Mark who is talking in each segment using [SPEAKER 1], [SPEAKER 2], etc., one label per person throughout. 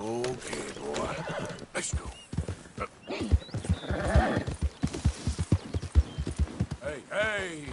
[SPEAKER 1] Okay, boy. Let's go. Hey, hey!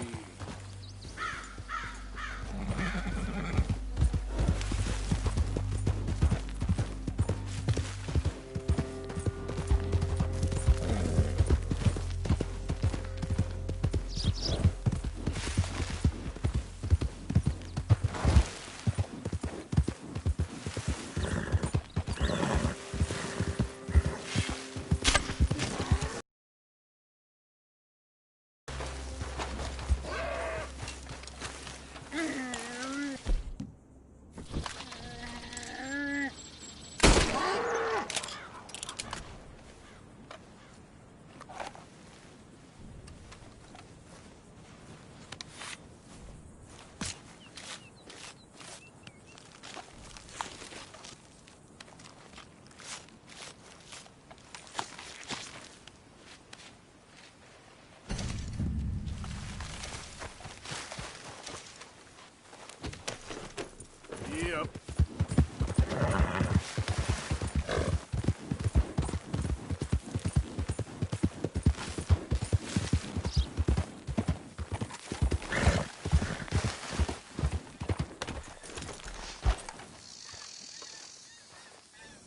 [SPEAKER 1] Yep.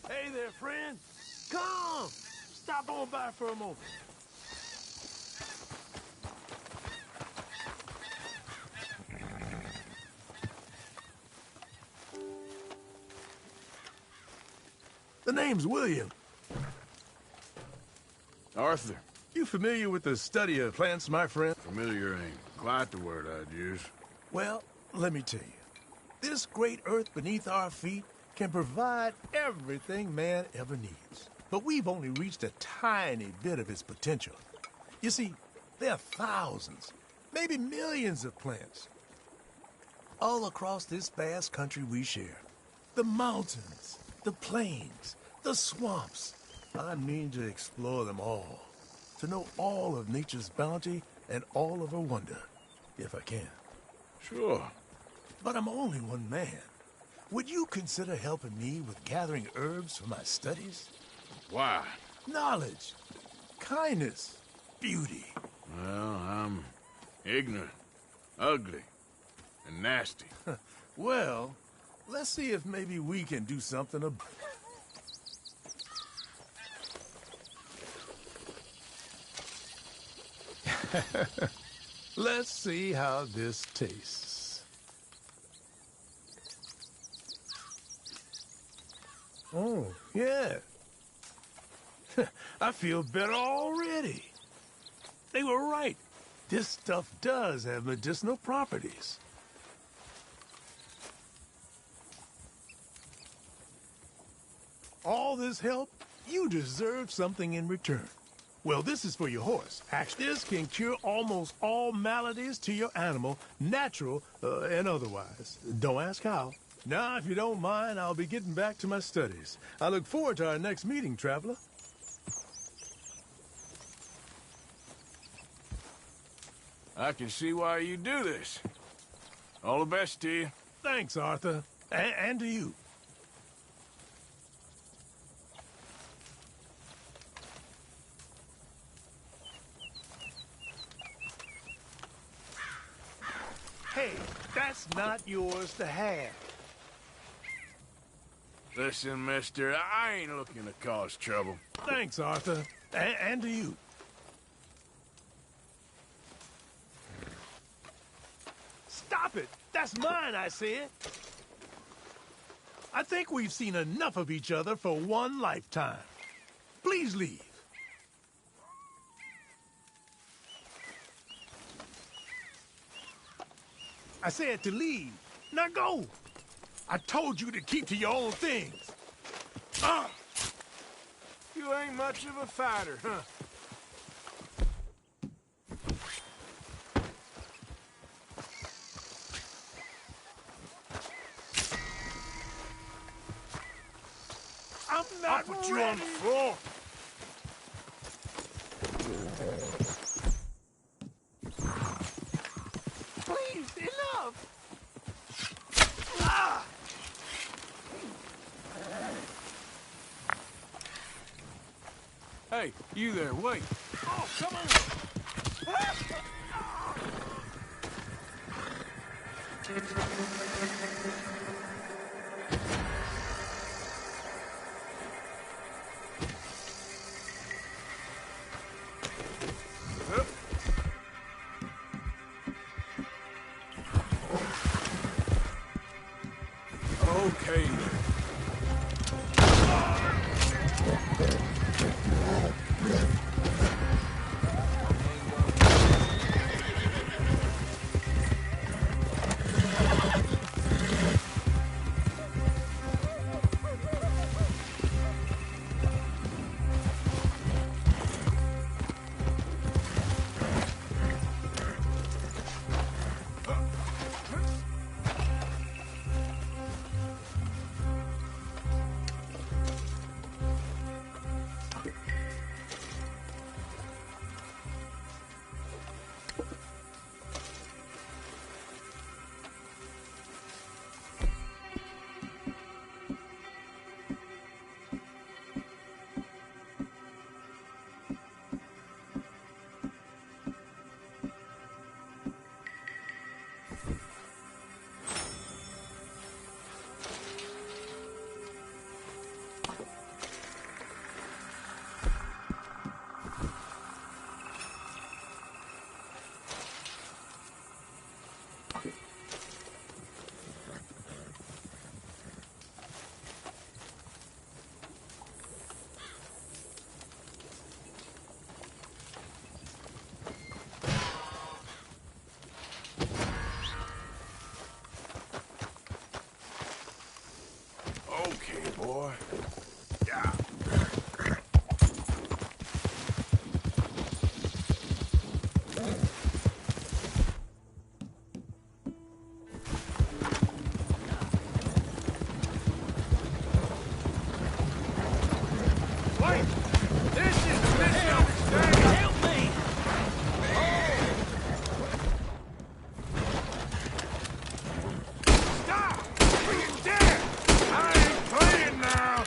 [SPEAKER 1] Hey there, friend. Come! Stop on by for a moment. The name's William.
[SPEAKER 2] Arthur.
[SPEAKER 1] You familiar with the study of plants, my friend?
[SPEAKER 2] Familiar ain't quite the word I'd use.
[SPEAKER 1] Well, let me tell you. This great earth beneath our feet can provide everything man ever needs. But we've only reached a tiny bit of its potential. You see, there are thousands, maybe millions of plants all across this vast country we share. The mountains, the plains, the swamps. I mean to explore them all, to know all of nature's bounty and all of her wonder, if I can.
[SPEAKER 2] Sure.
[SPEAKER 1] But I'm only one man. Would you consider helping me with gathering herbs for my studies?
[SPEAKER 2] Why?
[SPEAKER 1] Knowledge, kindness, beauty.
[SPEAKER 2] Well, I'm ignorant, ugly, and nasty.
[SPEAKER 1] Well, let's see if maybe we can do something about Let's see how this tastes. Oh, yeah. I feel better already. They were right. This stuff does have medicinal properties. All this help, you deserve something in return. Well, this is for your horse. Actually, this can cure almost all maladies to your animal, natural and otherwise. Don't ask how. Now, if you don't mind, I'll be getting back to my studies. I look forward to our next meeting, traveler.
[SPEAKER 2] I can see why you do this. All the best to you.
[SPEAKER 1] Thanks, Arthur. And to you. Hey, that's not yours to have.
[SPEAKER 2] Listen, mister, I ain't looking to cause trouble.
[SPEAKER 1] Thanks, Arthur. And to you. Stop it! That's mine, I said. I think we've seen enough of each other for one lifetime. Please leave. I said to leave. Now go. I told you to keep to your own things.
[SPEAKER 2] You ain't much of a fighter, huh?
[SPEAKER 1] I'm not
[SPEAKER 2] I'll put you on the
[SPEAKER 1] ready.
[SPEAKER 2] floor.
[SPEAKER 1] Please, enough. Ah!
[SPEAKER 2] Hey, you there, wait. Oh, come on! Okay, then. Okay, boy. Yeah. Wait! This is the misunderstanding! Help me! Stop! You're dead! I ain't playing now!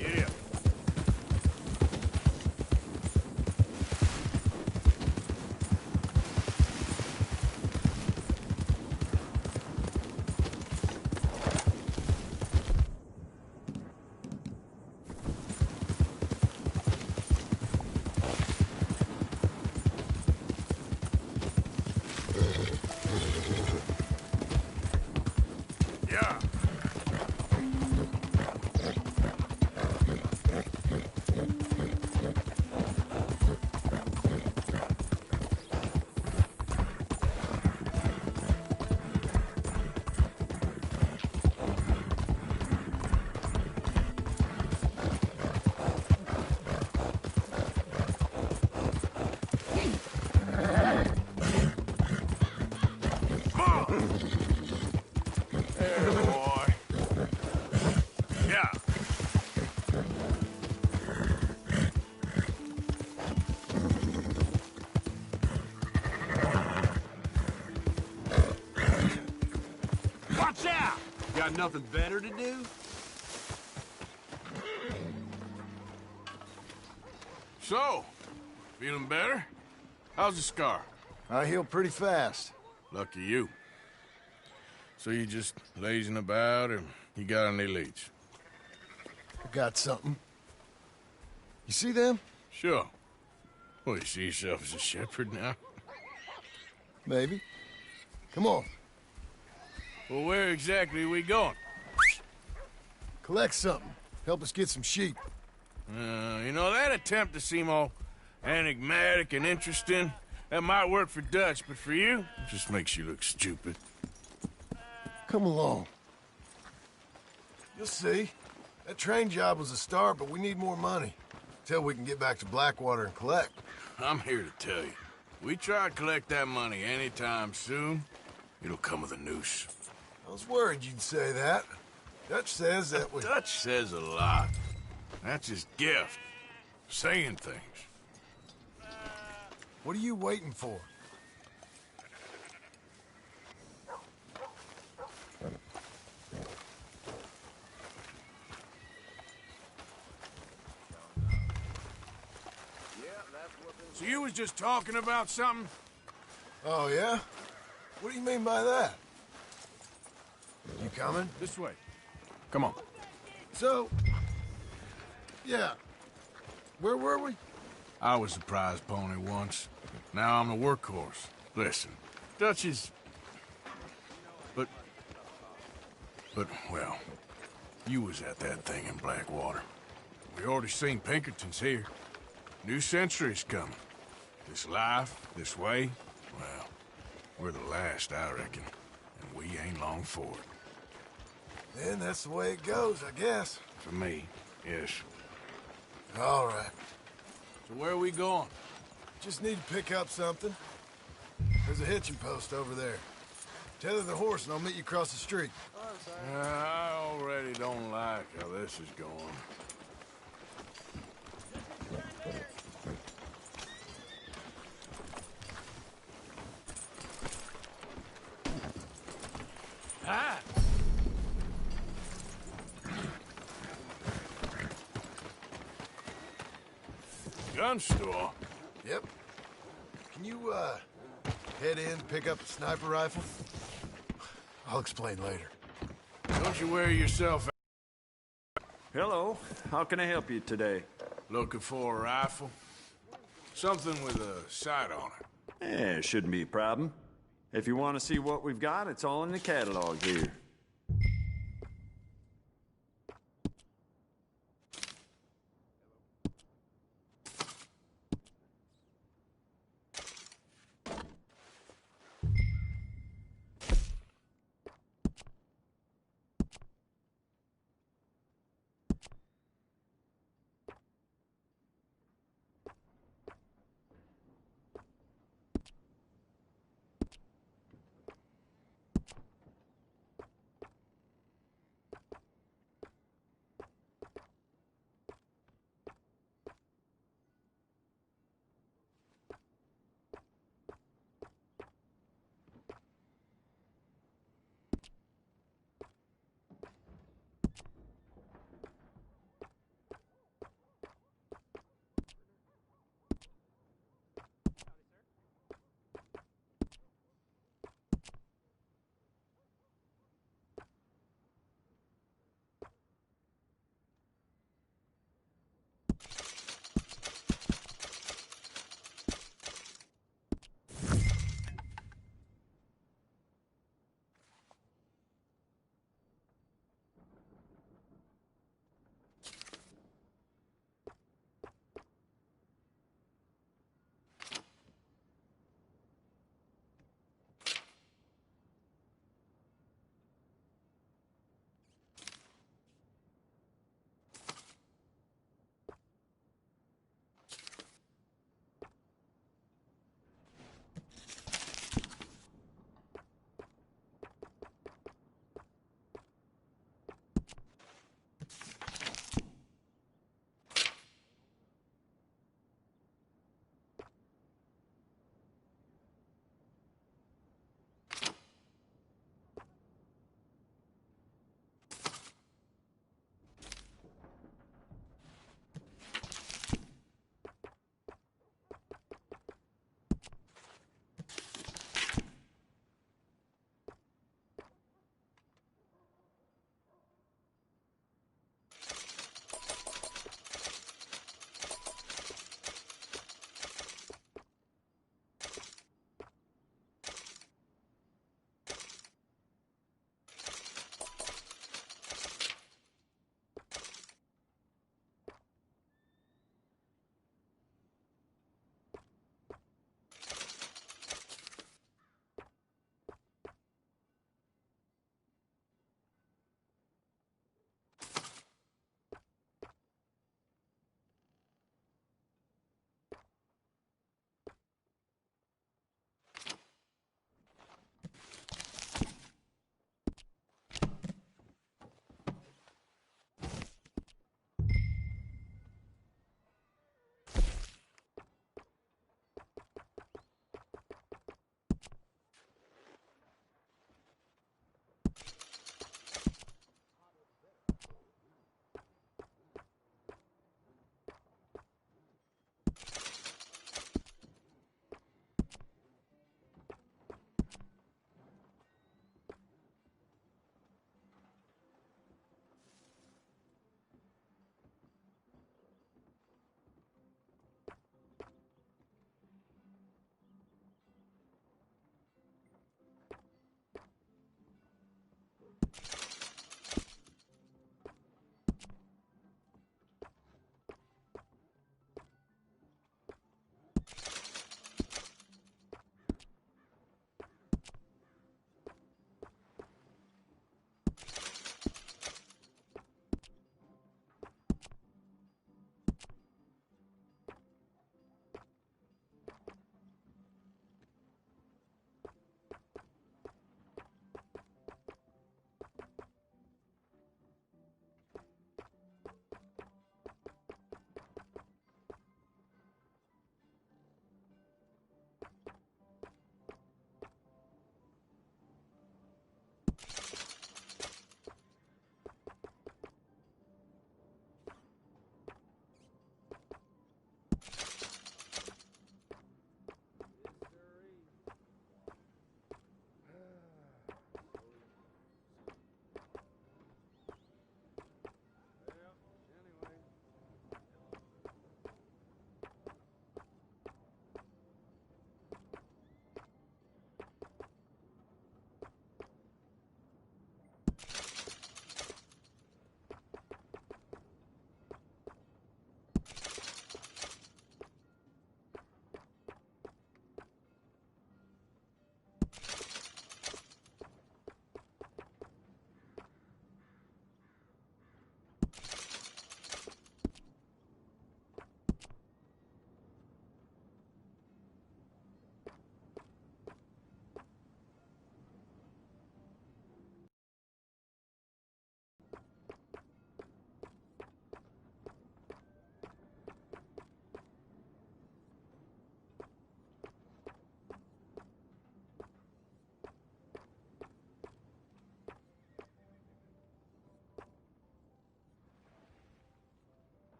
[SPEAKER 2] Yeah. Yeah. Come on! There, boy. Yeah. Watch out!
[SPEAKER 3] Got nothing better to do?
[SPEAKER 2] So, feeling better? How's the scar?
[SPEAKER 4] I heal pretty fast.
[SPEAKER 2] Lucky you. So you just lazing about, or you got any leads?
[SPEAKER 4] I got something. You see them?
[SPEAKER 2] Sure. Well, you see yourself as a shepherd now?
[SPEAKER 4] Maybe. Come on.
[SPEAKER 2] Well, where exactly are we going?
[SPEAKER 4] Collect something. Help us get some sheep.
[SPEAKER 2] You know, that attempt to seem all enigmatic and interesting, that might work for Dutch, but for you, it just makes you look stupid.
[SPEAKER 4] Come along. You'll see. That train job was a start, but we need more money. Till we can get back to Blackwater and collect.
[SPEAKER 2] I'm here to tell you, we try to collect that money anytime soon, it'll come with a noose.
[SPEAKER 4] I was worried you'd say that. Dutch says that we...
[SPEAKER 2] Dutch says a lot. That's his gift. Saying things.
[SPEAKER 4] What are you waiting for?
[SPEAKER 2] So you was just talking about something?
[SPEAKER 4] Oh, yeah? What do you mean by that? You coming?
[SPEAKER 2] This way. Come on.
[SPEAKER 4] So... yeah. Where were we?
[SPEAKER 2] I was the prize pony once. Now I'm the workhorse. Listen, Dutch is... But, well, you was at that thing in Blackwater. We already seen Pinkertons here. New century's coming. This life, this way, well, we're the last, I reckon. And we ain't long for it.
[SPEAKER 4] Then that's the way it goes, I guess.
[SPEAKER 2] For me, yes.
[SPEAKER 4] All right.
[SPEAKER 2] So where are we going?
[SPEAKER 4] Just need to pick up something. There's a hitching post over there. Tether the horse and I'll meet you across the street.
[SPEAKER 2] I already don't like how this is going. Ah! Gun store?
[SPEAKER 4] Yep. Can you, head in, pick up a sniper rifle? I'll explain later.
[SPEAKER 2] Don't you wear yourself out
[SPEAKER 5] Hello. How can I help you today?
[SPEAKER 2] looking for a rifle? Something with a sight on it.
[SPEAKER 5] Shouldn't be a problem. If you want to see what we've got, it's all in the catalog here.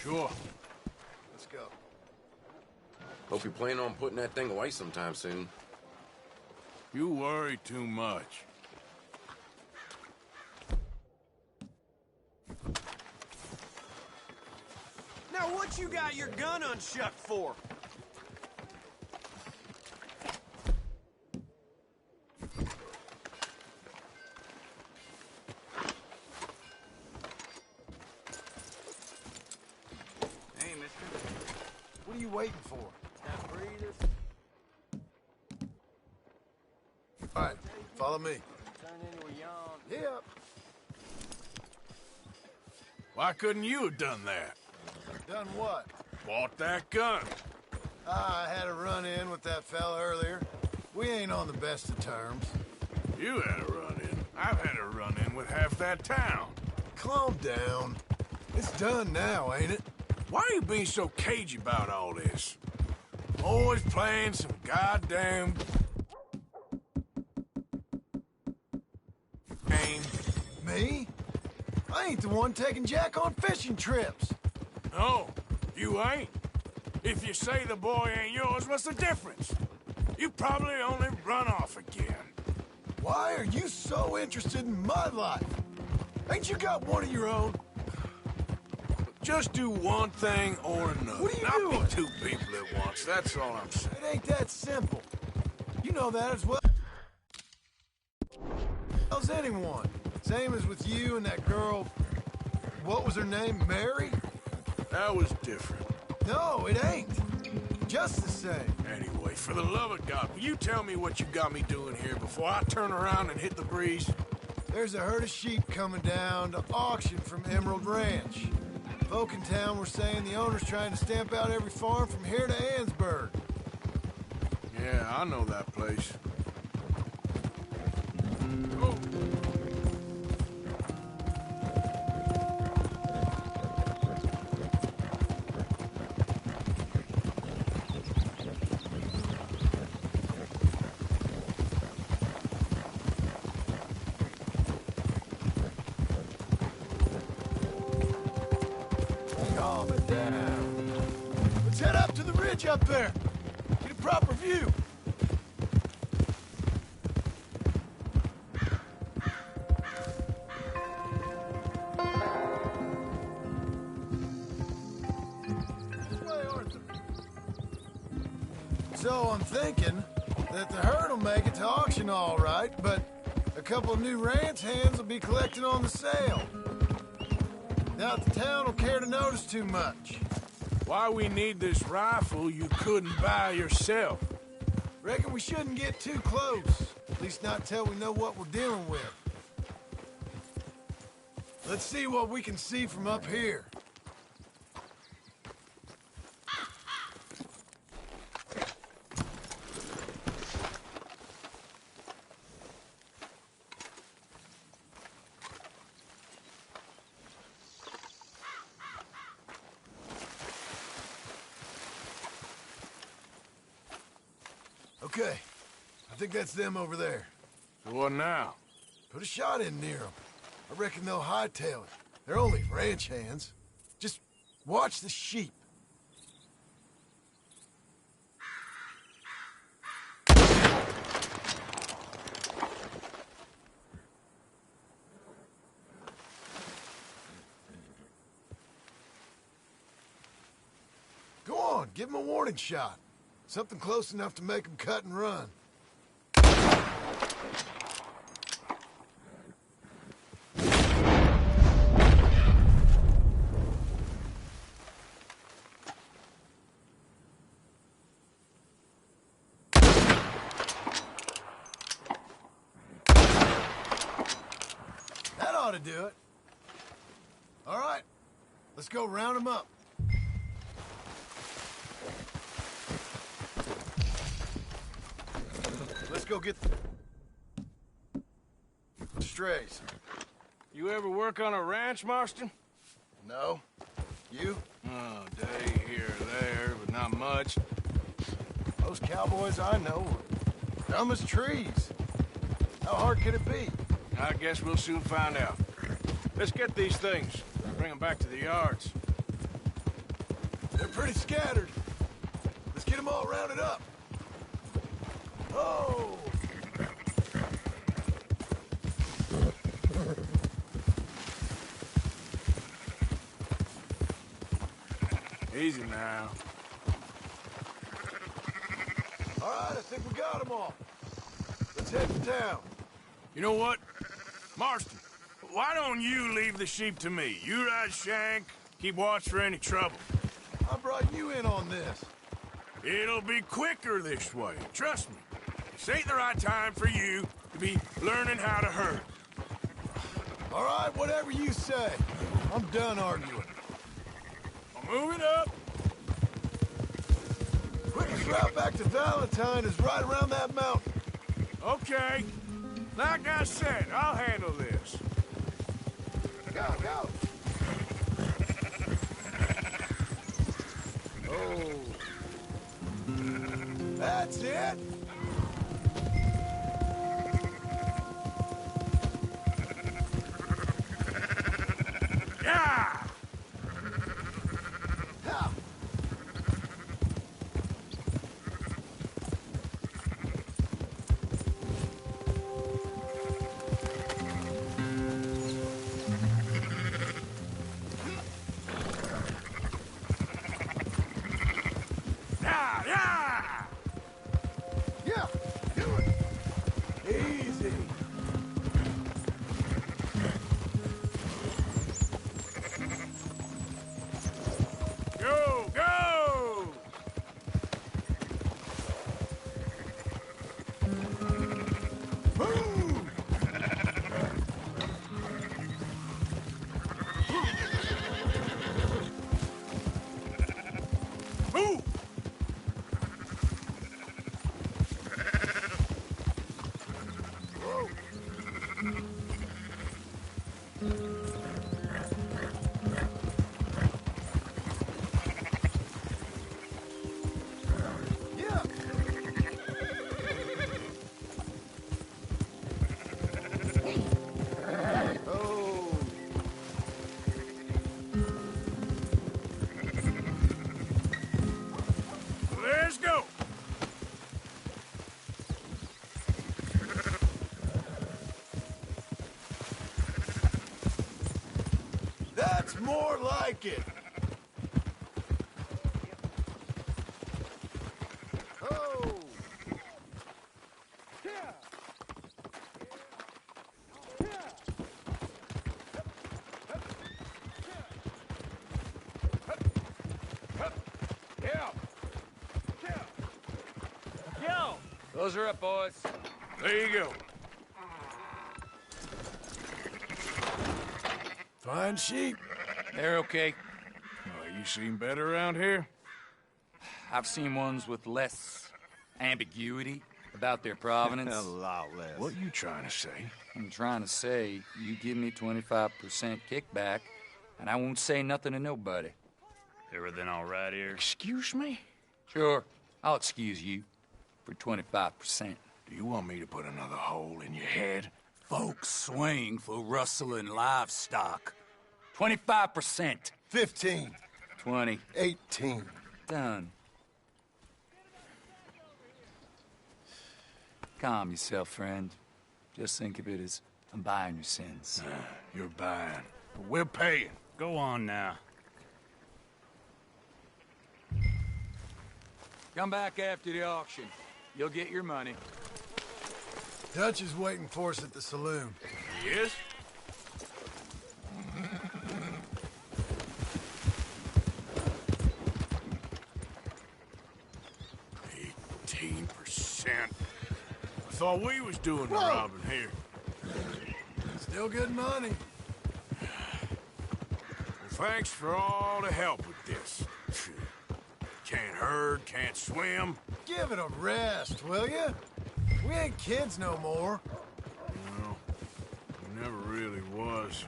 [SPEAKER 2] Sure.
[SPEAKER 4] Let's go.
[SPEAKER 6] Hope you plan on putting that thing away sometime soon.
[SPEAKER 2] You worry too much.
[SPEAKER 3] Now what you got your gun unshucked for?
[SPEAKER 7] Hey, mister.
[SPEAKER 4] What are you waiting for?
[SPEAKER 3] Got breathers?
[SPEAKER 4] All right, follow me.
[SPEAKER 3] Turn into a yawn.
[SPEAKER 4] Yep.
[SPEAKER 2] Why couldn't you have done that?
[SPEAKER 4] Done what?
[SPEAKER 2] Bought that gun.
[SPEAKER 4] I had a run-in with that fella earlier. We ain't on the best of terms.
[SPEAKER 2] You had a run-in. I've had a run-in with half that town.
[SPEAKER 4] Calm down. It's done now, ain't it?
[SPEAKER 2] Why are you being so cagey about all this? Always playing some goddamn game.
[SPEAKER 4] Me? I ain't the one taking Jack on fishing trips.
[SPEAKER 2] No, you ain't. If you say the boy ain't yours, what's the difference? You probably only run off again.
[SPEAKER 4] Why are you so interested in my life? Ain't you got one of your own?
[SPEAKER 2] Just do one thing or another.
[SPEAKER 4] What are you
[SPEAKER 2] Not
[SPEAKER 4] doing?
[SPEAKER 2] be two people at once, that's all I'm saying.
[SPEAKER 4] It ain't that simple. You know that as well as anyone. Same as with you and that girl, what was her name, Mary?
[SPEAKER 2] That was different.
[SPEAKER 4] No, it ain't. Just the same.
[SPEAKER 2] Anyway, for the love of God, will you tell me what you got me doing here before I turn around and hit the breeze?
[SPEAKER 4] There's a herd of sheep coming down to auction from Emerald Ranch. Folk in town were saying the owner's trying to stamp out every farm from here to Ansburg.
[SPEAKER 2] Yeah, I know that place. Oh.
[SPEAKER 4] Calm it down. Let's head up to the ridge up there. Get a proper view. This way, Arthur. So I'm thinking that the herd will make it to auction all right, but A couple of new ranch hands will be collecting on the sale. Doubt the town will care to notice too much.
[SPEAKER 2] Why we need this rifle you couldn't buy yourself?
[SPEAKER 4] Reckon we shouldn't get too close. At least not till we know what we're dealing with. Let's see what we can see from up here. Okay, I think that's them over there.
[SPEAKER 2] So what now?
[SPEAKER 4] Put a shot in near them. I reckon they'll hightail it. They're only ranch hands. Just watch the sheep. Go on, give them a warning shot. Something close enough to make them cut and run. That ought to do it. All right, let's go round them up. Let's go get the strays.
[SPEAKER 2] You ever work on a ranch, Marston?
[SPEAKER 4] No? You?
[SPEAKER 2] Oh, day here or there, but not much.
[SPEAKER 4] Those cowboys I know are dumb as trees. How hard could it be?
[SPEAKER 2] I guess we'll soon find out. Let's get these things. Bring them back to the yards.
[SPEAKER 4] They're pretty scattered. Let's get them all rounded up. Oh!
[SPEAKER 2] Easy now.
[SPEAKER 4] All right, I think we got them all. Let's head to town.
[SPEAKER 2] You know what? Marston, why don't you leave the sheep to me? You ride Shank, keep watch for any trouble.
[SPEAKER 4] I brought you in on this.
[SPEAKER 2] It'll be quicker this way, trust me. This ain't the right time for you to be learning how to herd.
[SPEAKER 4] All right, whatever you say. I'm done arguing.
[SPEAKER 2] I'll move it up.
[SPEAKER 4] Quickest route back to Valentine is right around that mountain.
[SPEAKER 2] Okay. Like I said, I'll handle this.
[SPEAKER 4] Go, go! Oh. That's it!
[SPEAKER 2] Yeah!
[SPEAKER 4] Now.
[SPEAKER 2] Yeah! Yeah!
[SPEAKER 4] Yeah, do it. Easy.
[SPEAKER 2] Go! Go!
[SPEAKER 4] Move!
[SPEAKER 2] Move!
[SPEAKER 4] Whoa. Yeah. Oh.
[SPEAKER 2] Let's go!
[SPEAKER 4] That's more like it. Oh. Yeah.
[SPEAKER 7] Close her up, boys.
[SPEAKER 2] There you go.
[SPEAKER 4] Fine sheep.
[SPEAKER 7] They're okay.
[SPEAKER 2] Well, you seen better around here?
[SPEAKER 7] I've seen ones with less ambiguity about their provenance.
[SPEAKER 5] A lot less.
[SPEAKER 2] What you trying to say?
[SPEAKER 7] I'm trying to say, you give me 25% kickback, and I won't say nothing to nobody.
[SPEAKER 8] Everything all right here?
[SPEAKER 2] Excuse me?
[SPEAKER 7] Sure, I'll excuse you for 25%.
[SPEAKER 2] Do you want me to put another hole in your head?
[SPEAKER 7] Folks swing for rustling livestock. 25%.
[SPEAKER 4] 15.
[SPEAKER 7] 20.
[SPEAKER 4] 18.
[SPEAKER 7] Done. Calm yourself, friend. Just think of it as I'm buying your sins.
[SPEAKER 2] You're buying. But we're paying.
[SPEAKER 8] Go on now.
[SPEAKER 7] Come back after the auction. You'll get your money.
[SPEAKER 4] Dutch is waiting for us at the saloon.
[SPEAKER 2] Yes? 18%. I thought we was doing the robbing here.
[SPEAKER 4] Still good money.
[SPEAKER 2] Well, thanks for all the help with this. Can't herd, can't swim.
[SPEAKER 4] Give it a rest, will you? We ain't kids no more.
[SPEAKER 2] Well, it never really was.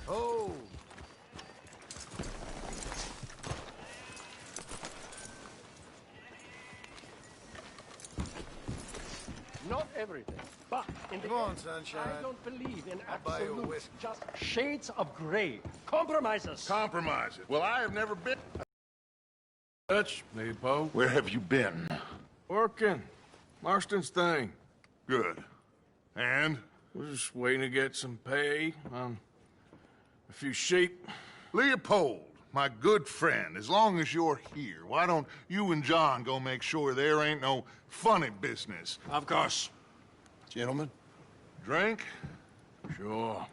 [SPEAKER 4] Oh.
[SPEAKER 9] Not everything, but in the
[SPEAKER 4] Come on,
[SPEAKER 9] end,
[SPEAKER 4] sunshine.
[SPEAKER 9] I don't believe in
[SPEAKER 4] I'll buy you a
[SPEAKER 9] absolute,
[SPEAKER 4] whiskey.
[SPEAKER 9] just shades of gray. Compromises.
[SPEAKER 10] Compromise it. Well, I have never been.
[SPEAKER 2] Dutch, Leopold.
[SPEAKER 10] Where have you been?
[SPEAKER 2] Working. Marston's thing.
[SPEAKER 10] Good. And?
[SPEAKER 2] We're just waiting to get some pay on a few sheep.
[SPEAKER 10] Leopold, my good friend, as long as you're here, why don't you and John go make sure there ain't no funny business?
[SPEAKER 2] Of course.
[SPEAKER 4] Gentlemen.
[SPEAKER 10] Drink?
[SPEAKER 2] Sure.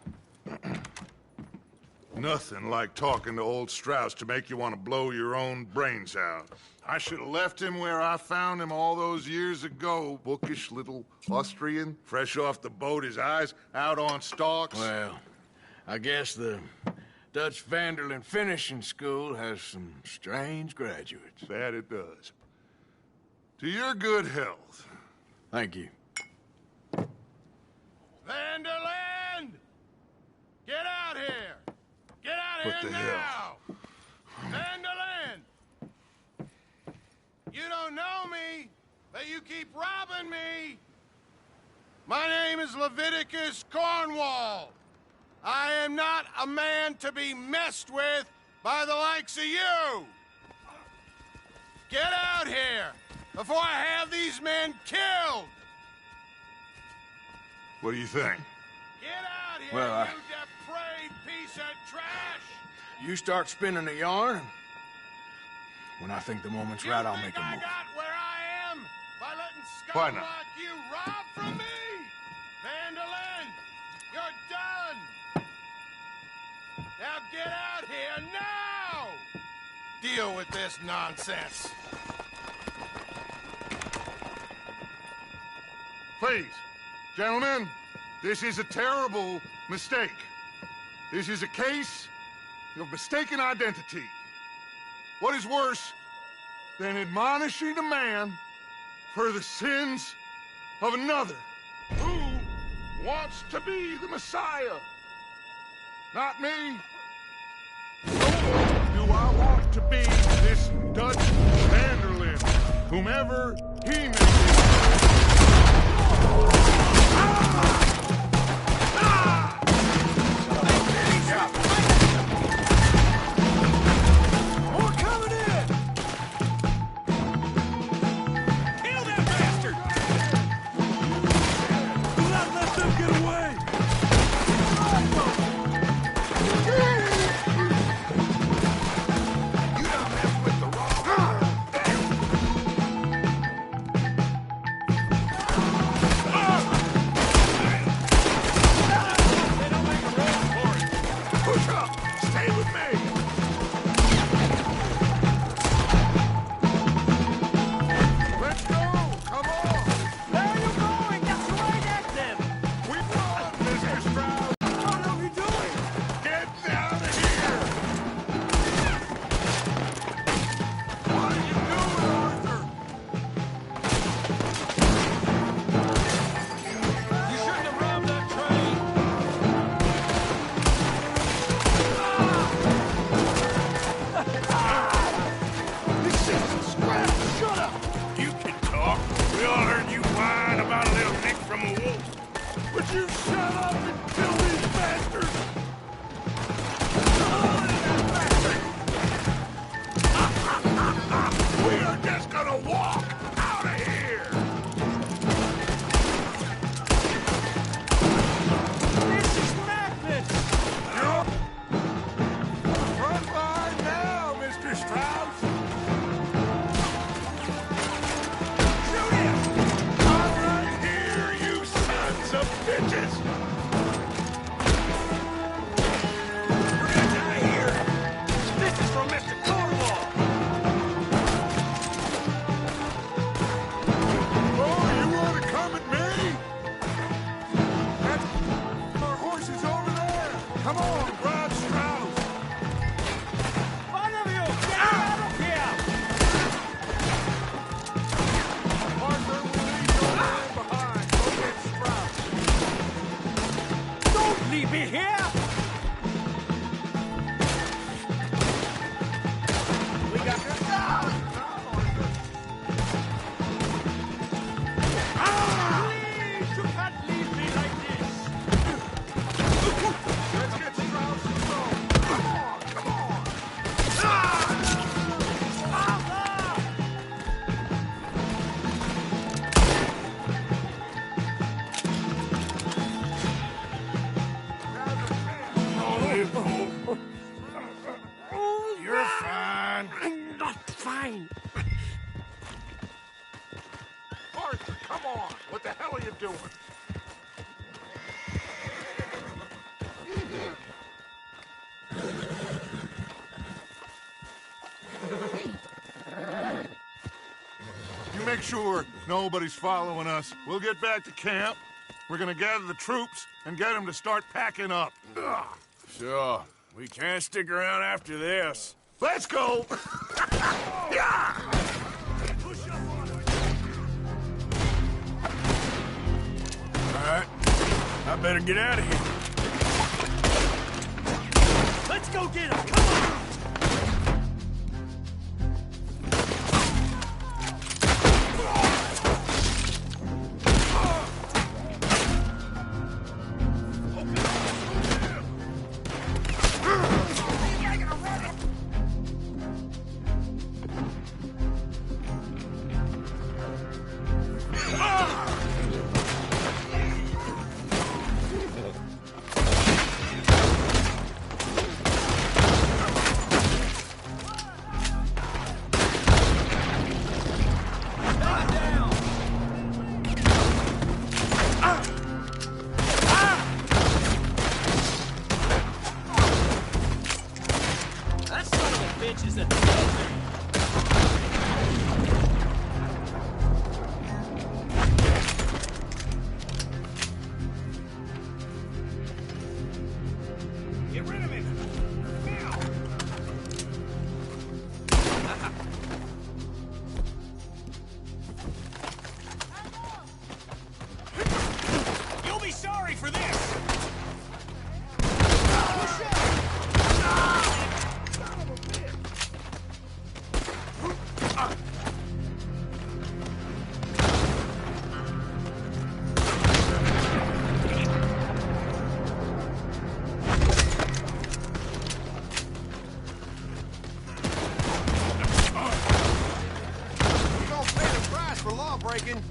[SPEAKER 10] Nothing like talking to old Strauss to make you want to blow your own brains out. I should have left him where I found him all those years ago. Bookish little Austrian, fresh off the boat, his eyes out on stalks.
[SPEAKER 2] Well, I guess the Dutch Vanderlyn Finishing School has some strange graduates.
[SPEAKER 10] That it does. To your good health.
[SPEAKER 2] Thank you.
[SPEAKER 1] Vanderland! Get out here! Get out
[SPEAKER 10] What
[SPEAKER 1] here
[SPEAKER 10] the
[SPEAKER 1] now!
[SPEAKER 10] hell?
[SPEAKER 1] Vanderland! You don't know me, but you keep robbing me! My name is Leviticus Cornwall. I am not a man to be messed with by the likes of you! Get out here before I have these men killed!
[SPEAKER 10] What do you think?
[SPEAKER 1] Get out here,
[SPEAKER 2] Well,
[SPEAKER 1] you depraved piece of trash!
[SPEAKER 2] You start spinning the yarn, and when I think the moment's right, I'll make a
[SPEAKER 1] I
[SPEAKER 2] move.
[SPEAKER 1] got where I am by letting
[SPEAKER 10] Why
[SPEAKER 1] scum
[SPEAKER 10] not?
[SPEAKER 1] like you rob from me? Vanderlyn, you're done! Now get out here now! Deal with this nonsense.
[SPEAKER 10] Please, gentlemen, this is a terrible mistake. This is a case of mistaken identity. What is worse than admonishing a man for the sins of another who wants to be the Messiah? Not me. Nor do I want to be this Dutch Vanderlyn, whomever he may be.
[SPEAKER 2] you shut up and kill these bastards? We are just gonna walk out of here!
[SPEAKER 3] This is madness!
[SPEAKER 2] You're front line now, Mr. Strauss! Shoot him! I'm right here, you sons of bitches! We're gonna die here! This is from Mr. Cornwall! Oh, you want to come at me? That's our horses over there! Come on, Brad Strauss!
[SPEAKER 3] One of you, get out of here!
[SPEAKER 2] Arthur, we'll leave your man behind. Go get Strauss.
[SPEAKER 3] Don't leave me here! We got your dog! Please, you can't leave me like this!
[SPEAKER 2] Let's get Strauss and go. Come on, come on! You're fine.
[SPEAKER 3] I'm not fine!
[SPEAKER 2] Arthur, come on. What the hell are you doing? You make sure nobody's following us. We'll get back to camp. We're gonna gather the troops and get them to start packing up.
[SPEAKER 6] Sure. We can't stick around after this.
[SPEAKER 2] Let's go! Yeah!
[SPEAKER 6] All right. I better get out of here.
[SPEAKER 3] Let's go get him! Come on! That son of a bitch is a Get rid of him! Now! You'll be sorry for this!
[SPEAKER 6] You gonna pay the price for law breaking?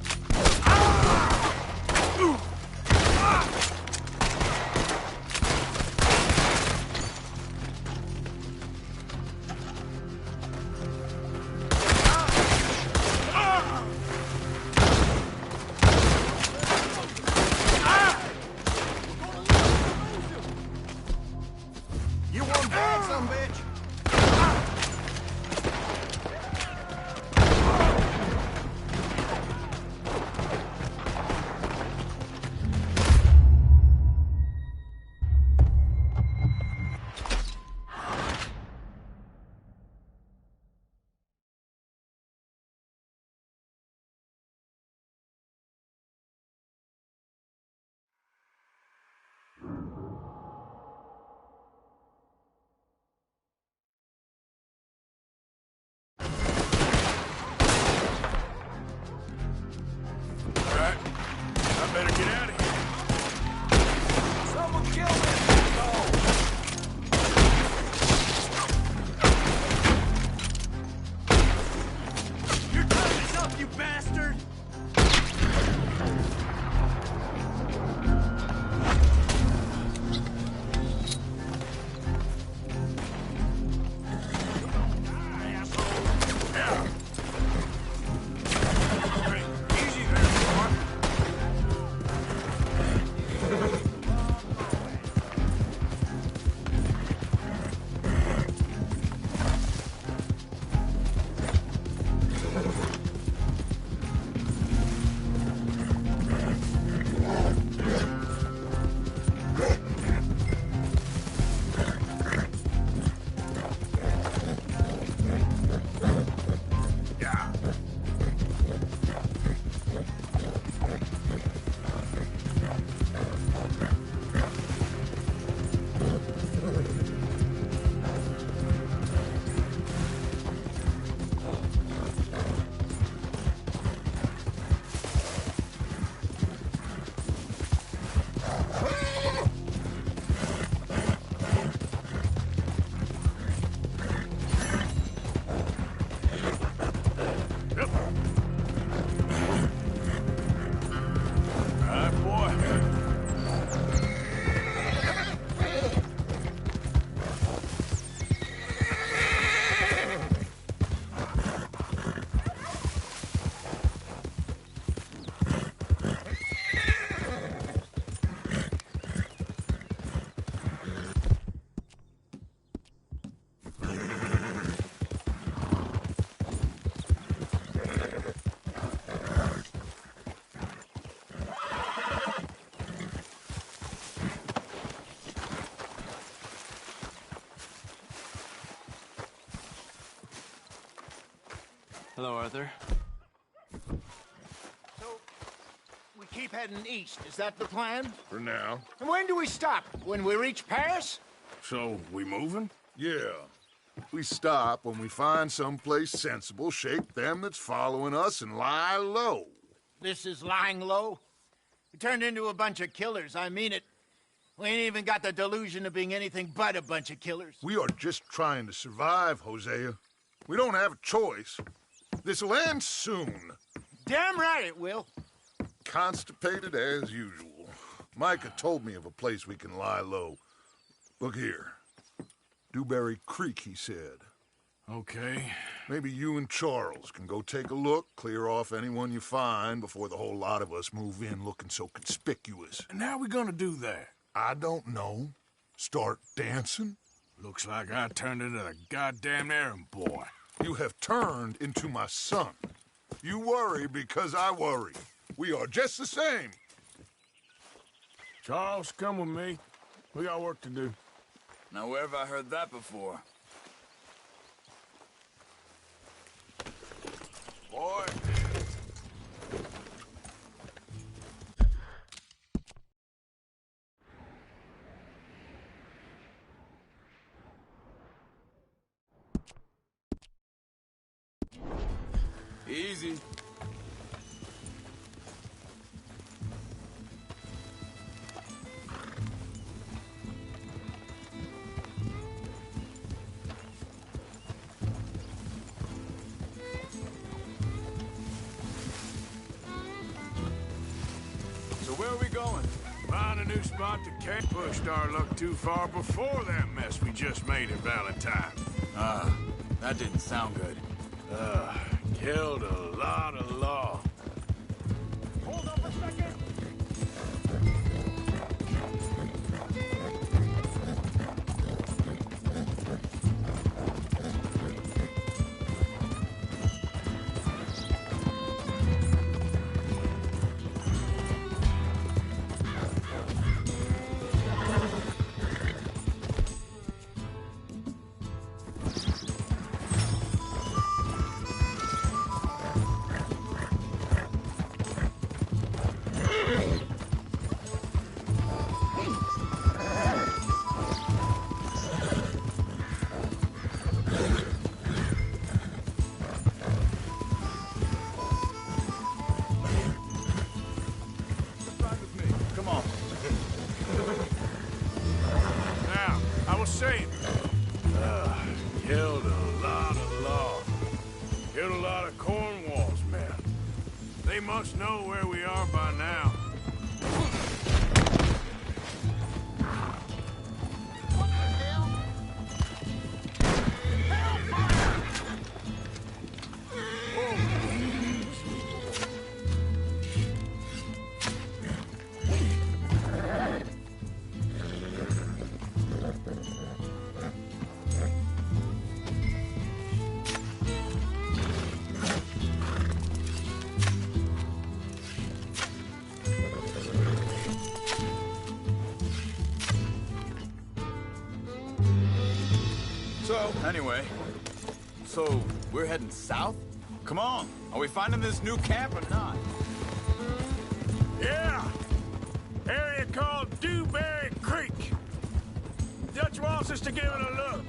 [SPEAKER 6] You want bad, some bitch?
[SPEAKER 3] Hello, Arthur.
[SPEAKER 11] So, we keep heading east. Is that the plan?
[SPEAKER 2] For now.
[SPEAKER 11] And when do we stop? When we reach Paris?
[SPEAKER 2] So, we moving?
[SPEAKER 10] Yeah. We stop when we find someplace sensible, shake them that's following us, and lie low.
[SPEAKER 11] This is lying low? We turned into a bunch of killers. I mean it. We ain't even got the delusion of being anything but a bunch of killers.
[SPEAKER 10] We are just trying to survive, Hosea. We don't have a choice. This'll end soon.
[SPEAKER 11] Damn right it will.
[SPEAKER 10] Constipated as usual. Micah told me of a place we can lie low. Look here. Dewberry Creek, he said.
[SPEAKER 2] Okay.
[SPEAKER 10] Maybe you and Charles can go take a look, clear off anyone you find before the whole lot of us move in looking so conspicuous.
[SPEAKER 2] And how we gonna do that?
[SPEAKER 10] I don't know. Start dancing?
[SPEAKER 2] Looks like I turned into the goddamn errand boy.
[SPEAKER 10] You have turned into my son. You worry because I worry. We are just the same.
[SPEAKER 2] Charles, come with me. We got work to do.
[SPEAKER 7] Now, where have I heard that before?
[SPEAKER 2] Boy.
[SPEAKER 7] Easy. So where are we going?
[SPEAKER 2] Find a new spot to camp. Pushed our luck too far before that mess we just made at Valentine.
[SPEAKER 7] That didn't sound good.
[SPEAKER 2] Killed a lot of law.
[SPEAKER 9] Hold up a second.
[SPEAKER 2] Killed a lot of law. Killed a lot of Cornwall's men. They must know where we are by now.
[SPEAKER 7] Anyway, so we're heading south? Come on, are we finding this new camp or not?
[SPEAKER 2] Yeah! Area called Dewberry Creek. Dutch wants us to give it a look.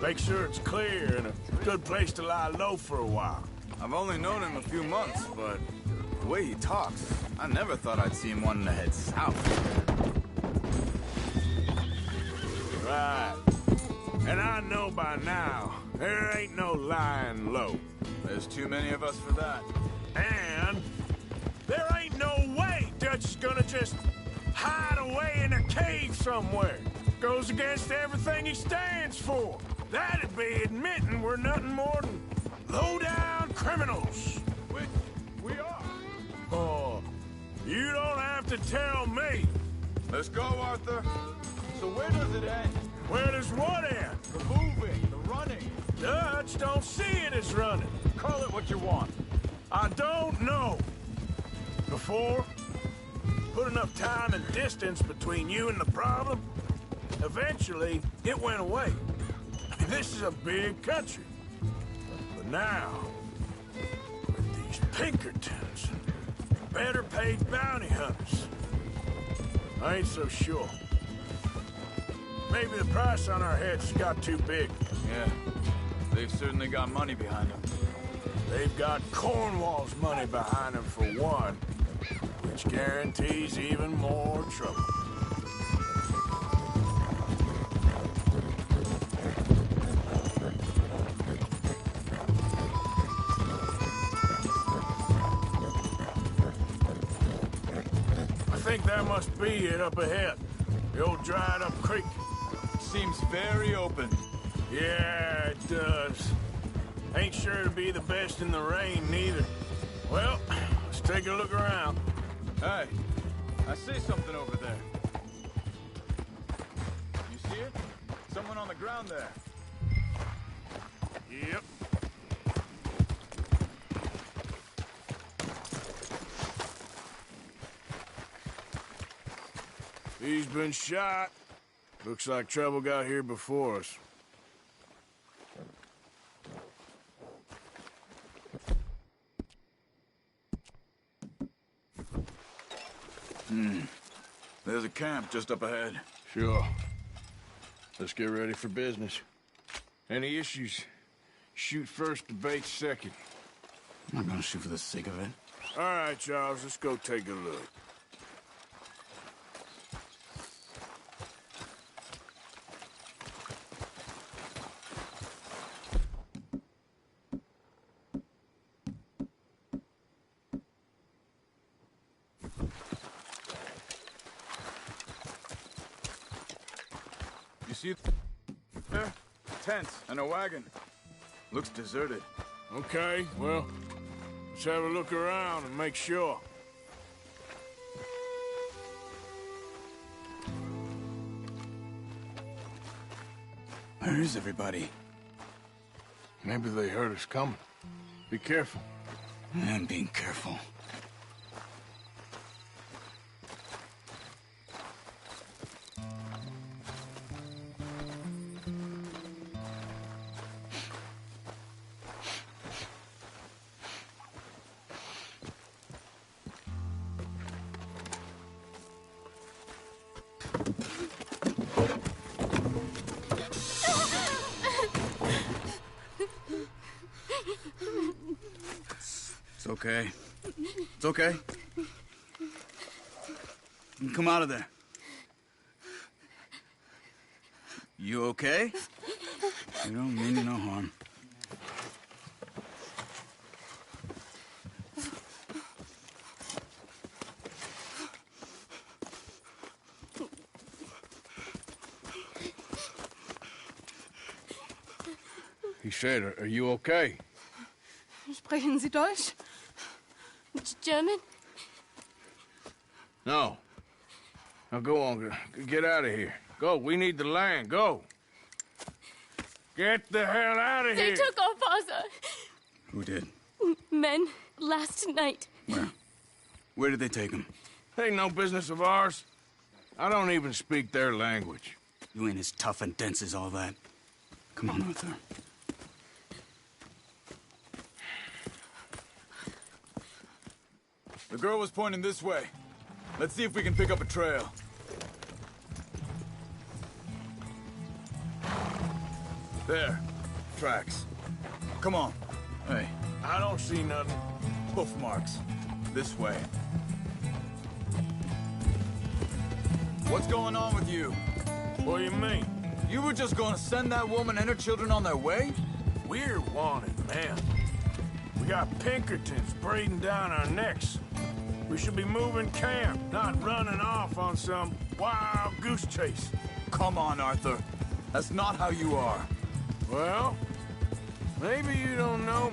[SPEAKER 2] Make sure it's clear and a good place to lie low for a while.
[SPEAKER 7] I've only known him a few months, but the way he talks, I never thought I'd see him wanting to head south.
[SPEAKER 2] Right. And I know by now, there ain't no lying low.
[SPEAKER 7] There's too many of us for that.
[SPEAKER 2] And there ain't no way Dutch is gonna just hide away in a cave somewhere. Goes against everything he stands for. That'd be admitting we're nothing more than low-down criminals.
[SPEAKER 7] Which we are.
[SPEAKER 2] Oh, you don't have to tell me.
[SPEAKER 7] Let's go, Arthur. So where does it end?
[SPEAKER 2] Where does what end?
[SPEAKER 7] The moving, the running.
[SPEAKER 2] Dutch don't see it as running.
[SPEAKER 7] Call it what you want.
[SPEAKER 2] I don't know. Before, put enough time and distance between you and the problem, eventually it went away. I mean, this is a big country. But Now, with these Pinkertons, better paid bounty hunters, I ain't so sure. Maybe the price on our heads got too big.
[SPEAKER 7] Yeah, they've certainly got money behind them.
[SPEAKER 2] They've got Cornwall's money behind them for one, which guarantees even more trouble. I think that must be it up ahead. The old dried up creek.
[SPEAKER 7] Seems very open.
[SPEAKER 2] Yeah, it does. Ain't sure to be the best in the rain, neither. Well, let's take a look around.
[SPEAKER 7] Hey, I see something over there. You see it? Someone on the ground there.
[SPEAKER 2] Yep. He's been shot. Looks like trouble got here before us.
[SPEAKER 7] There's a camp just up ahead.
[SPEAKER 2] Sure. Let's get ready for business. Any issues? Shoot first, debate second.
[SPEAKER 7] I'm not gonna shoot for the sake of it.
[SPEAKER 2] All right, Charles, let's go take a look.
[SPEAKER 7] You see there? Tents and a wagon. Looks deserted.
[SPEAKER 2] Okay, well, let's have a look around and make sure.
[SPEAKER 7] Where is everybody?
[SPEAKER 2] Maybe they heard us coming. Be careful.
[SPEAKER 7] I'm being careful. It's okay. It's okay. Come out of there. You okay? You don't mean you no harm.
[SPEAKER 2] He said, are you okay?
[SPEAKER 12] Sprechen Sie Deutsch? German?
[SPEAKER 2] No. Now go on, get out of here. Go, we need the land, go. Get the hell out of here!
[SPEAKER 12] They took our father.
[SPEAKER 7] Who did?
[SPEAKER 12] Men, last night.
[SPEAKER 7] Where? Where did they take him?
[SPEAKER 2] Ain't no business of ours. I don't even speak their language.
[SPEAKER 7] You ain't as tough and dense as all that. Come on, Arthur. The girl was pointing this way. Let's see if we can pick up a trail. There. Tracks. Come on. Hey.
[SPEAKER 2] I don't see nothing.
[SPEAKER 7] Hoof marks. This way. What's going on with you?
[SPEAKER 2] What do you mean?
[SPEAKER 7] You were just gonna send that woman and her children on their way?
[SPEAKER 2] We're wanted, man. We got Pinkertons breathing down our necks. We should be moving camp, not running off on some wild goose chase.
[SPEAKER 7] Come on, Arthur. That's not how you are.
[SPEAKER 2] Well, maybe you don't know.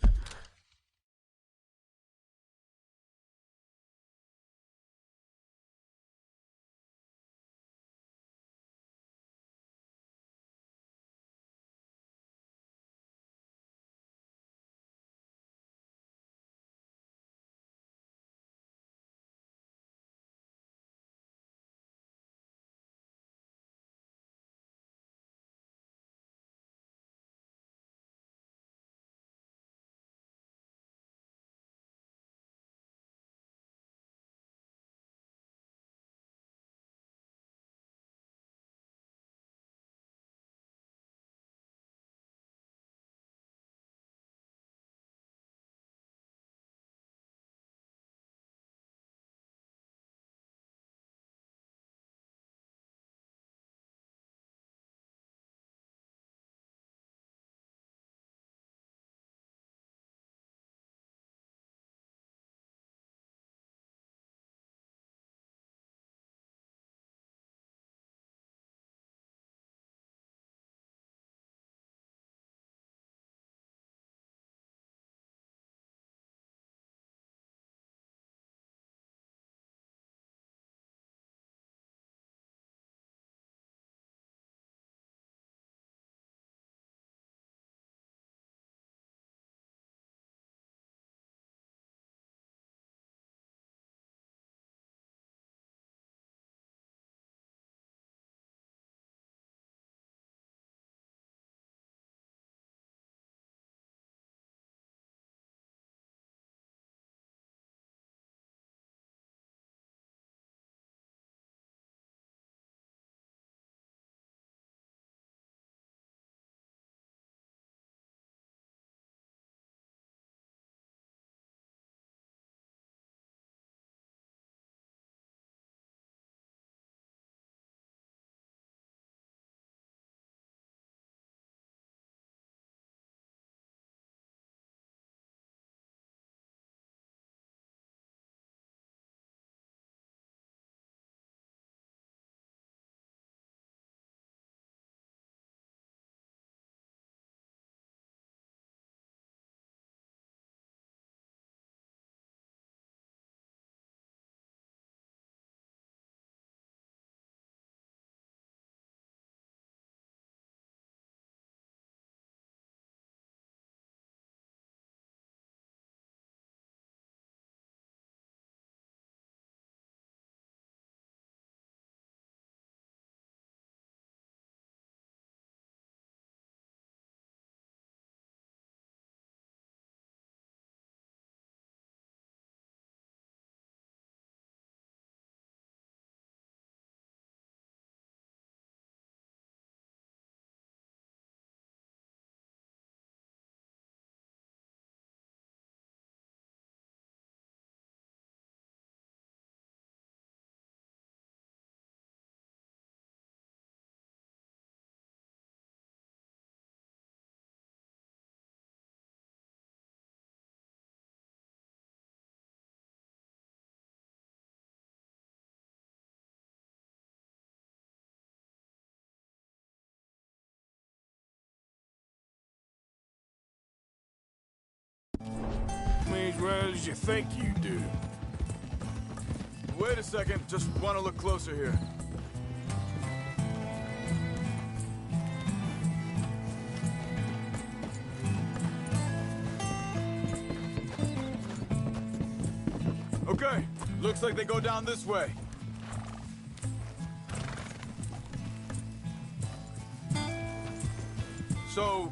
[SPEAKER 2] as you think you do.
[SPEAKER 7] Wait a second, just want to look closer here. Okay, looks like they go down this way. So,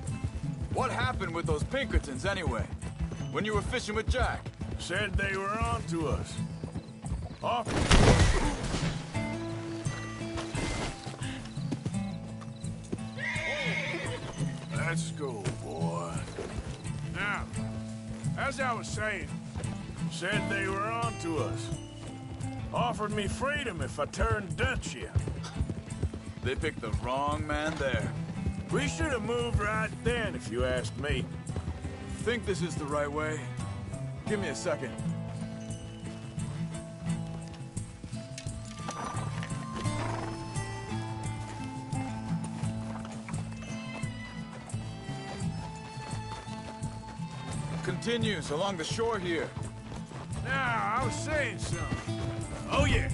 [SPEAKER 7] what happened with those Pinkertons anyway? When you were fishing with Jack?
[SPEAKER 2] Said they were on to us. Off. Let's go, boy. Now, as I was saying, said they were on to us. Offered me freedom if I turned Dutch here.
[SPEAKER 7] They picked the wrong man there.
[SPEAKER 2] We should have moved right then, if you ask me.
[SPEAKER 7] Think this is the right way? Give me a second. Continues along the shore here.
[SPEAKER 2] Now, I was saying something. Oh, yeah.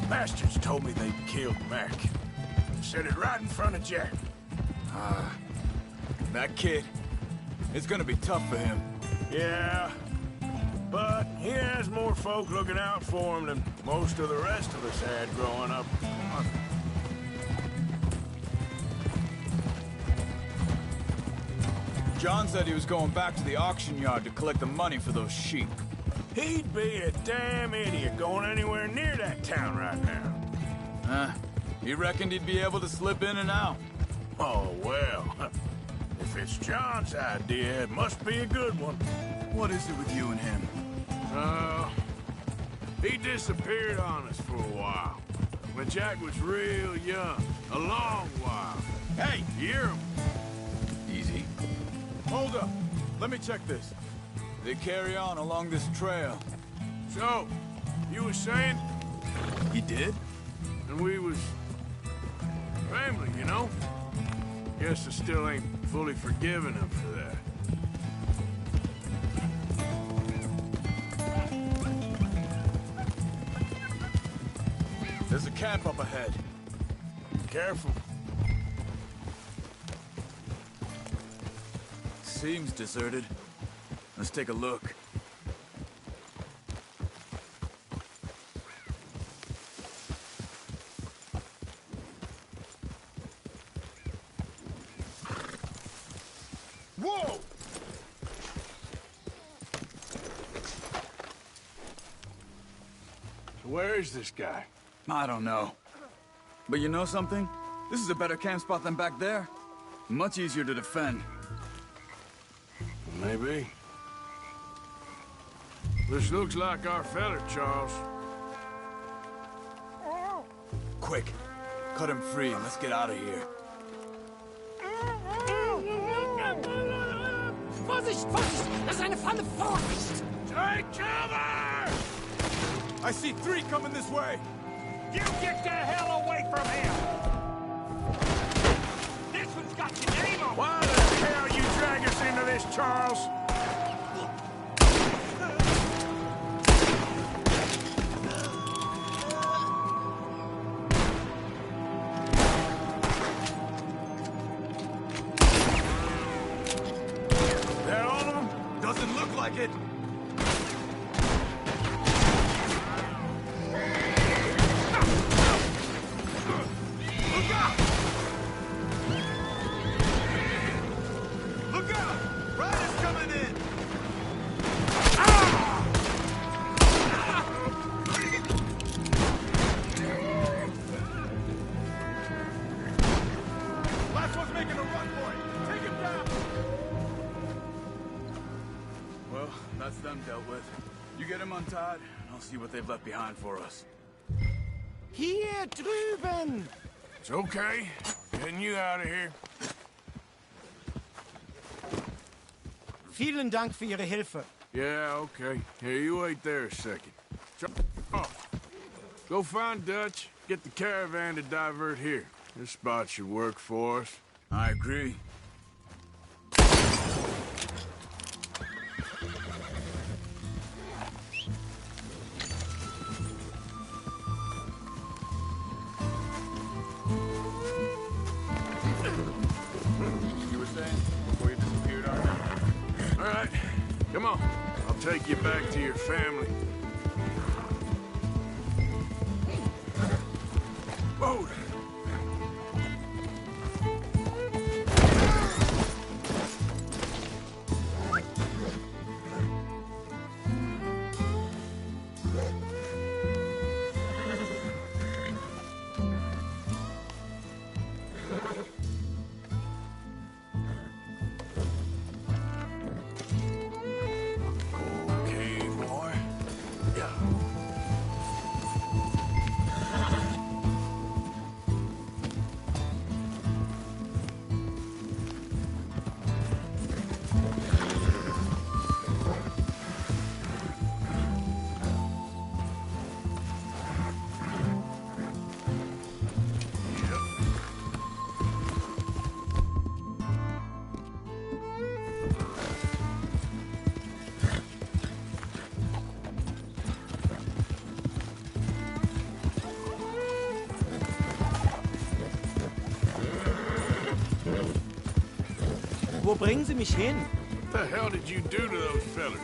[SPEAKER 2] Bastards told me they'd killed Mac. Said it right in front of Jack.
[SPEAKER 7] That kid, it's gonna be tough for him.
[SPEAKER 2] Yeah, but he has more folk looking out for him than most of the rest of us had growing up.
[SPEAKER 7] John said he was going back to the auction yard to collect the money for those sheep.
[SPEAKER 2] He'd be a damn idiot going anywhere near that town right now.
[SPEAKER 7] He reckoned he'd be able to slip in and out.
[SPEAKER 2] Oh, well. If it's John's idea, it must be a good one.
[SPEAKER 7] What is it with you and him?
[SPEAKER 2] He disappeared on us for a while. When Jack was real young. A long while. Hey, you hear him?
[SPEAKER 7] Easy. Hold up. Let me check this. They carry on along this trail.
[SPEAKER 2] So, you were saying?
[SPEAKER 7] He did?
[SPEAKER 2] And we was... family, you know? Guess I still ain't fully forgiven him for that.
[SPEAKER 7] There's a camp up ahead.
[SPEAKER 2] Careful.
[SPEAKER 7] Seems deserted. Let's take a look.
[SPEAKER 2] Whoa! So where is this guy?
[SPEAKER 7] I don't know. But you know something? This is a better camp spot than back there. Much easier to defend.
[SPEAKER 2] Maybe. This looks like our fella, Charles.
[SPEAKER 7] Quick, cut him free and let's get out of here.
[SPEAKER 9] Vorsicht, Vorsicht! Das ist eine Falle! Vorsicht!
[SPEAKER 2] Take cover!
[SPEAKER 7] I see 3 coming this way!
[SPEAKER 9] You get the hell away from him! This one's got your name on!
[SPEAKER 2] Why the hell you drag us into this, Charles?
[SPEAKER 7] They're all of them? Doesn't look like it. Look out! Look out! Riders coming in! Last one's making a run for it! Take him down! Well, that's them dealt with. You get him untied, and I'll see what they've left behind for us.
[SPEAKER 9] Hier drüben!
[SPEAKER 2] It's okay. Getting you out of here.
[SPEAKER 9] Vielen Dank für Ihre Hilfe.
[SPEAKER 2] Yeah, okay. Here, you wait there a second. Oh. Go find Dutch. Get the caravan to divert here. This spot should work for us.
[SPEAKER 7] I agree.
[SPEAKER 2] take you back to your family. Whoa! Okay, boy. Yeah.
[SPEAKER 9] Wo bringen Sie mich hin?
[SPEAKER 2] What the hell did you do to those fellas?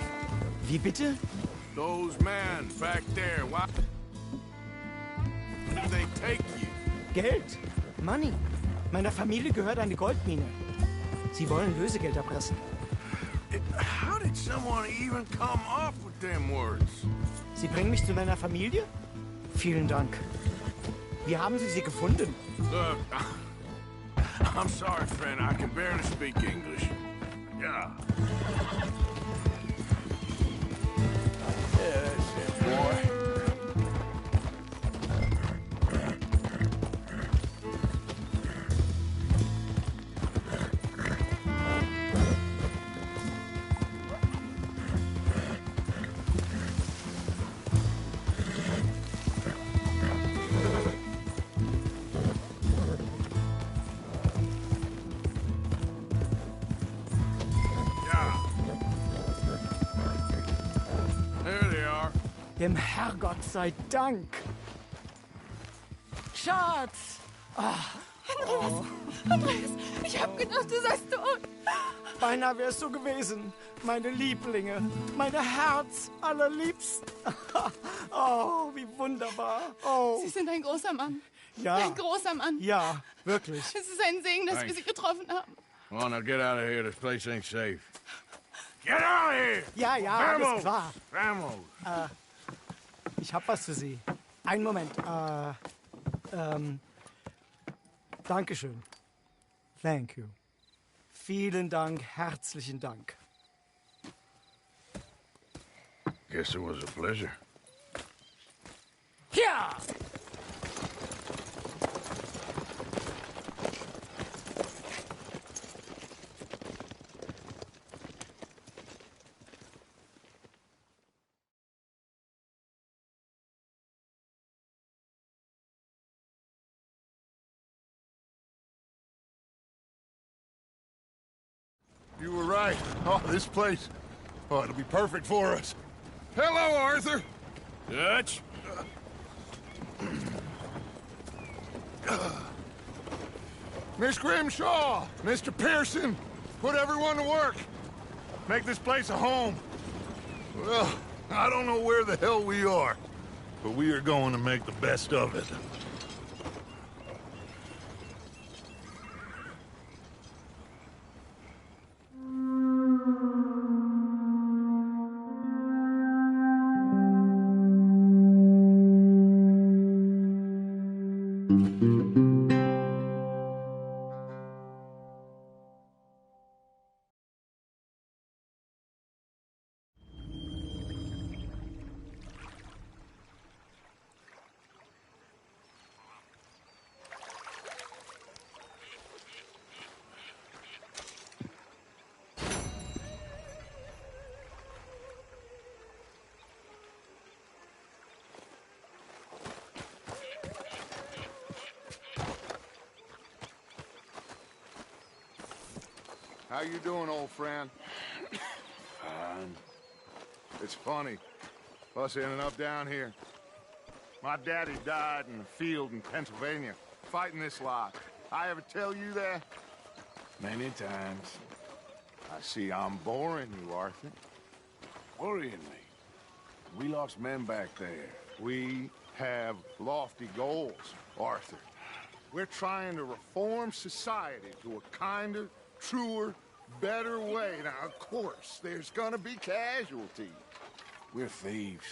[SPEAKER 9] Wie bitte?
[SPEAKER 2] Those men back there, why did they take you?
[SPEAKER 9] Geld. Money. Meiner Familie gehört eine Goldmine. Sie wollen Lösegeld erpressen.
[SPEAKER 2] How did someone even come up with them words?
[SPEAKER 9] Sie bringen mich zu meiner Familie? Vielen Dank. Wie haben Sie sie gefunden?
[SPEAKER 2] Look, I'm sorry, friend. I can barely speak English. Yeah. Yeah, that's it, boy. There they are.
[SPEAKER 9] Dem Herrgott sei Dank. Schatz!
[SPEAKER 12] Andreas, ich hab gedacht, du seist tot.
[SPEAKER 9] Beinahe wärst du gewesen. Meine Lieblinge. Meine Herz allerliebsten. Oh, wie wunderbar. Oh.
[SPEAKER 12] Sie sind ein großer Mann.
[SPEAKER 9] Ja.
[SPEAKER 12] Ein großer Mann.
[SPEAKER 9] Ja, wirklich.
[SPEAKER 12] Es ist ein Segen, dass wir Sie getroffen haben.
[SPEAKER 2] Come on, now get out of here. This place ain't safe. Get out of here!
[SPEAKER 9] Ja, ja, alles klar.
[SPEAKER 2] Vamos!
[SPEAKER 9] Ich hab was für Sie. Einen Moment. Dankeschön. Thank you. Vielen Dank, herzlichen Dank.
[SPEAKER 2] Guess it was a pleasure.
[SPEAKER 9] Ja!
[SPEAKER 10] You were right. Oh, this place. Oh, it'll be perfect for us. Hello, Arthur.
[SPEAKER 2] Dutch?
[SPEAKER 10] Miss Grimshaw, Mr. Pearson, put everyone to work. Make this place a home. Well, I don't know where the hell we are, but we are going to make the best of it. How you doing, old friend?
[SPEAKER 2] Fine.
[SPEAKER 10] It's funny, us ending up down here. My daddy died in the field in Pennsylvania, fighting this lot. I ever tell you that?
[SPEAKER 2] Many times.
[SPEAKER 10] I see I'm boring you, Arthur. worrying me. We lost men back there. We have lofty goals, Arthur. We're trying to reform society to a kinder, truer, better way. Now, of course, there's gonna be casualties.
[SPEAKER 2] We're thieves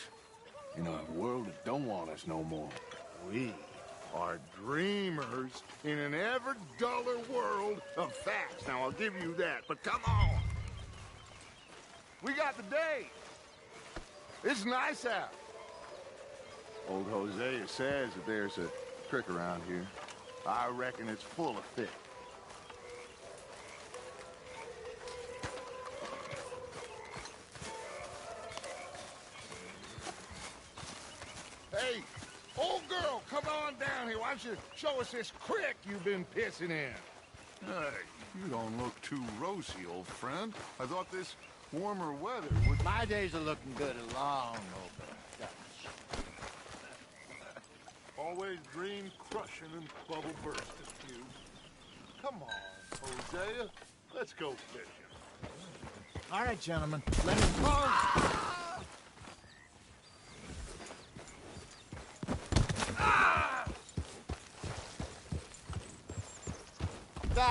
[SPEAKER 2] in a world that don't want us no more.
[SPEAKER 10] We are dreamers in an ever duller world of facts. Now, I'll give you that, but come on. We got the day. It's nice out. Old Hosea says that there's a trick around here. I reckon it's full of fish. Hey, old girl, come on down here. Why don't you show us this creek you've been pissing in?
[SPEAKER 13] Hey, you don't look too rosy, old friend. I thought this warmer weather would...
[SPEAKER 11] My days are looking good along over.
[SPEAKER 13] Always dream crushing and bubble bursting, you. Come on, Hosea. Let's go fishing.
[SPEAKER 11] All right, gentlemen. Let me go. There.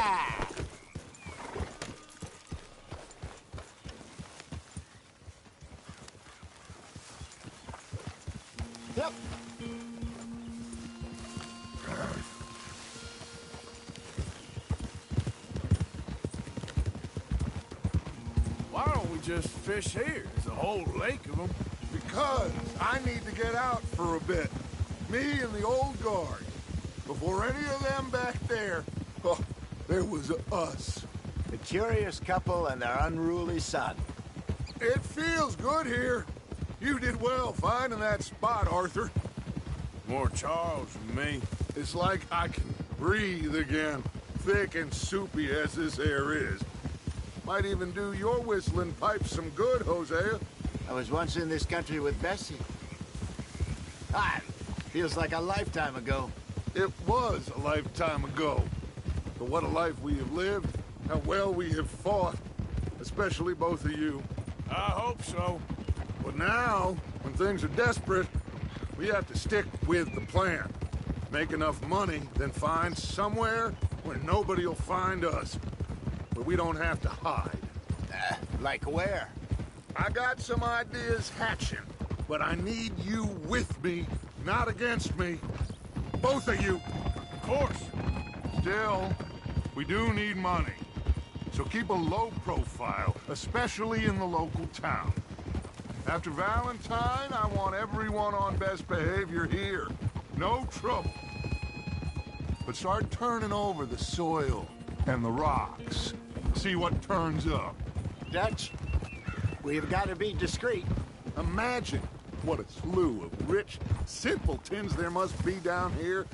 [SPEAKER 11] Yep.
[SPEAKER 2] Why don't we just fish here? There's a whole lake of them.
[SPEAKER 10] Because I need to get out for a bit. Me and the old guard. Before any of them back there, oh, there was us.
[SPEAKER 11] The curious couple and their unruly son.
[SPEAKER 10] It feels good here. You did well finding that spot, Arthur.
[SPEAKER 2] More Charles than me.
[SPEAKER 10] It's like I can breathe again, thick and soupy as this air is. Might even do your whistling pipes some good, Hosea.
[SPEAKER 11] I was once in this country with Bessie. Ah, feels like a lifetime ago.
[SPEAKER 10] It was a lifetime ago. But what a life we have lived, how well we have fought, especially both of you.
[SPEAKER 2] I hope so.
[SPEAKER 10] But now, when things are desperate, we have to stick with the plan. Make enough money, then find somewhere where nobody will find us. Where we don't have to hide.
[SPEAKER 11] Like where?
[SPEAKER 10] I got some ideas hatching, but I need you with me, not against me. Both of you.
[SPEAKER 2] Of course.
[SPEAKER 10] Still, we do need money. So keep a low profile, especially in the local town. After Valentine, I want everyone on best behavior here. No trouble. But start turning over the soil and the rocks. See what turns up.
[SPEAKER 11] Dutch, we've got to be discreet.
[SPEAKER 10] Imagine what a slew of rich simpletons there must be down here.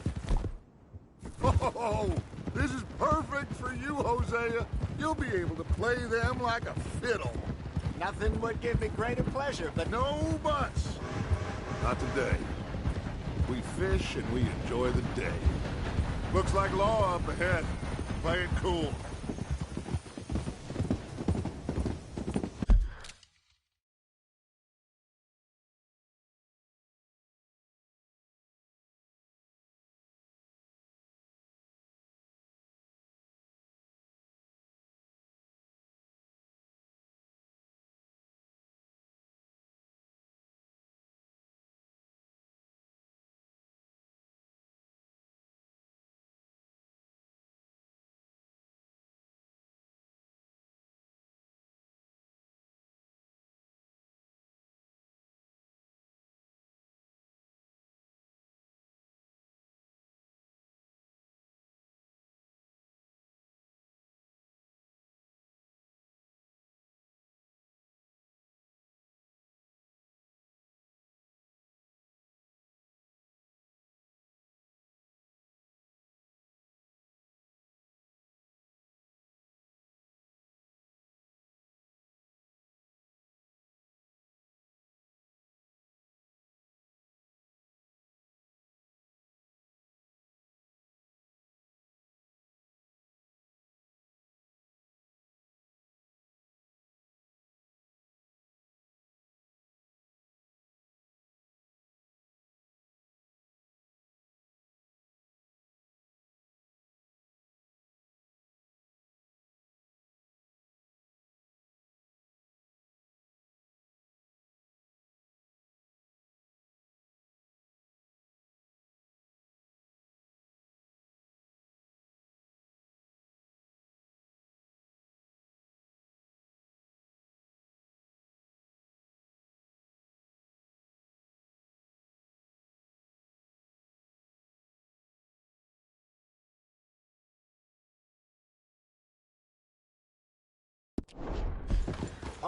[SPEAKER 10] Oh, this is perfect for you, Hosea. You'll be able to play them like a fiddle.
[SPEAKER 11] Nothing would give me greater pleasure, but...
[SPEAKER 10] No buts. Not today. We fish and we enjoy the day. Looks like law up ahead. Play it cool.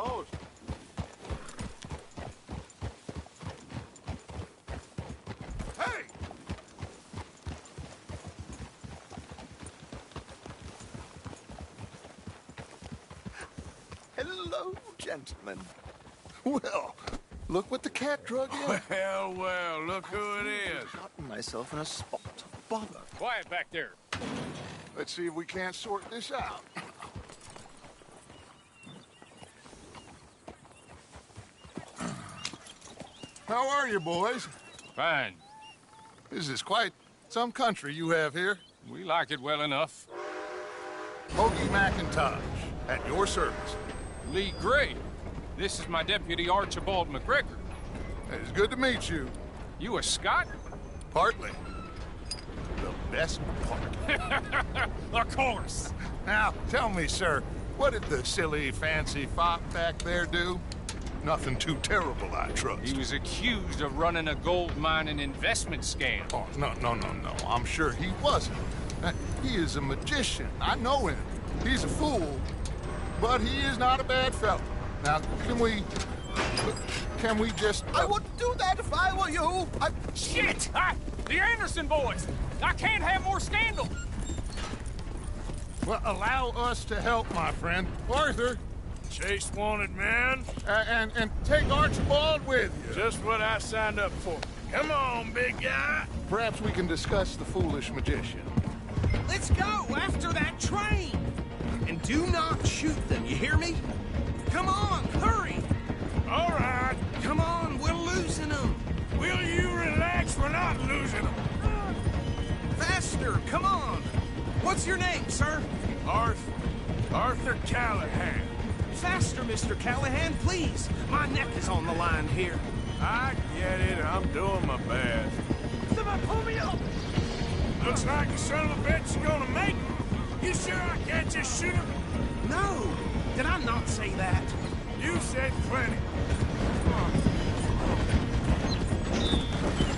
[SPEAKER 13] Toast. Hey!
[SPEAKER 14] Hello, gentlemen. Well, look what the cat drug in.
[SPEAKER 2] Well, well, look who it is.
[SPEAKER 14] I've gotten myself in a spot of bother.
[SPEAKER 8] Quiet back there.
[SPEAKER 13] Let's see if we can't sort this out. How are you, boys?
[SPEAKER 8] Fine.
[SPEAKER 13] This is quite some country you have here.
[SPEAKER 8] We like it well enough.
[SPEAKER 13] Hoagie McIntosh, at your service.
[SPEAKER 8] Lee Gray. This is my deputy Archibald McGregor.
[SPEAKER 13] It's good to meet you.
[SPEAKER 8] You a Scot?
[SPEAKER 13] Partly. The best part.
[SPEAKER 8] Of course.
[SPEAKER 13] Now, tell me, sir, what did the silly, fancy fop back there do? Nothing too terrible, I trust.
[SPEAKER 8] He was accused of running a gold mining investment scam.
[SPEAKER 13] Oh, no. I'm sure he wasn't. He is a magician. I know him. He's a fool, but he is not a bad fellow. Now, can we just...
[SPEAKER 14] I wouldn't do that if I were you.
[SPEAKER 8] Shit! The Anderson boys! I can't have more scandal!
[SPEAKER 13] Well, allow us to help, my friend. Arthur.
[SPEAKER 2] Chase wanted man.
[SPEAKER 13] And take Archibald with you.
[SPEAKER 2] Just what I signed up for. Come on, big guy.
[SPEAKER 13] Perhaps we can discuss the foolish magician.
[SPEAKER 3] Let's go after that train! And do not shoot them, you hear me? Come on, hurry!
[SPEAKER 2] All right.
[SPEAKER 3] Come on, we're losing them!
[SPEAKER 2] Will you relax? We're not losing them.
[SPEAKER 3] Faster, come on! What's your name, sir?
[SPEAKER 2] Arthur Callahan.
[SPEAKER 3] Faster, Mr. Callahan, please. My neck is on the line here.
[SPEAKER 2] I get it. I'm doing my best.
[SPEAKER 3] Somebody pull me up!
[SPEAKER 2] Looks like the son of a bitch is gonna make it. You sure I can't just shoot him?
[SPEAKER 3] No! Did I not say that?
[SPEAKER 2] You said plenty.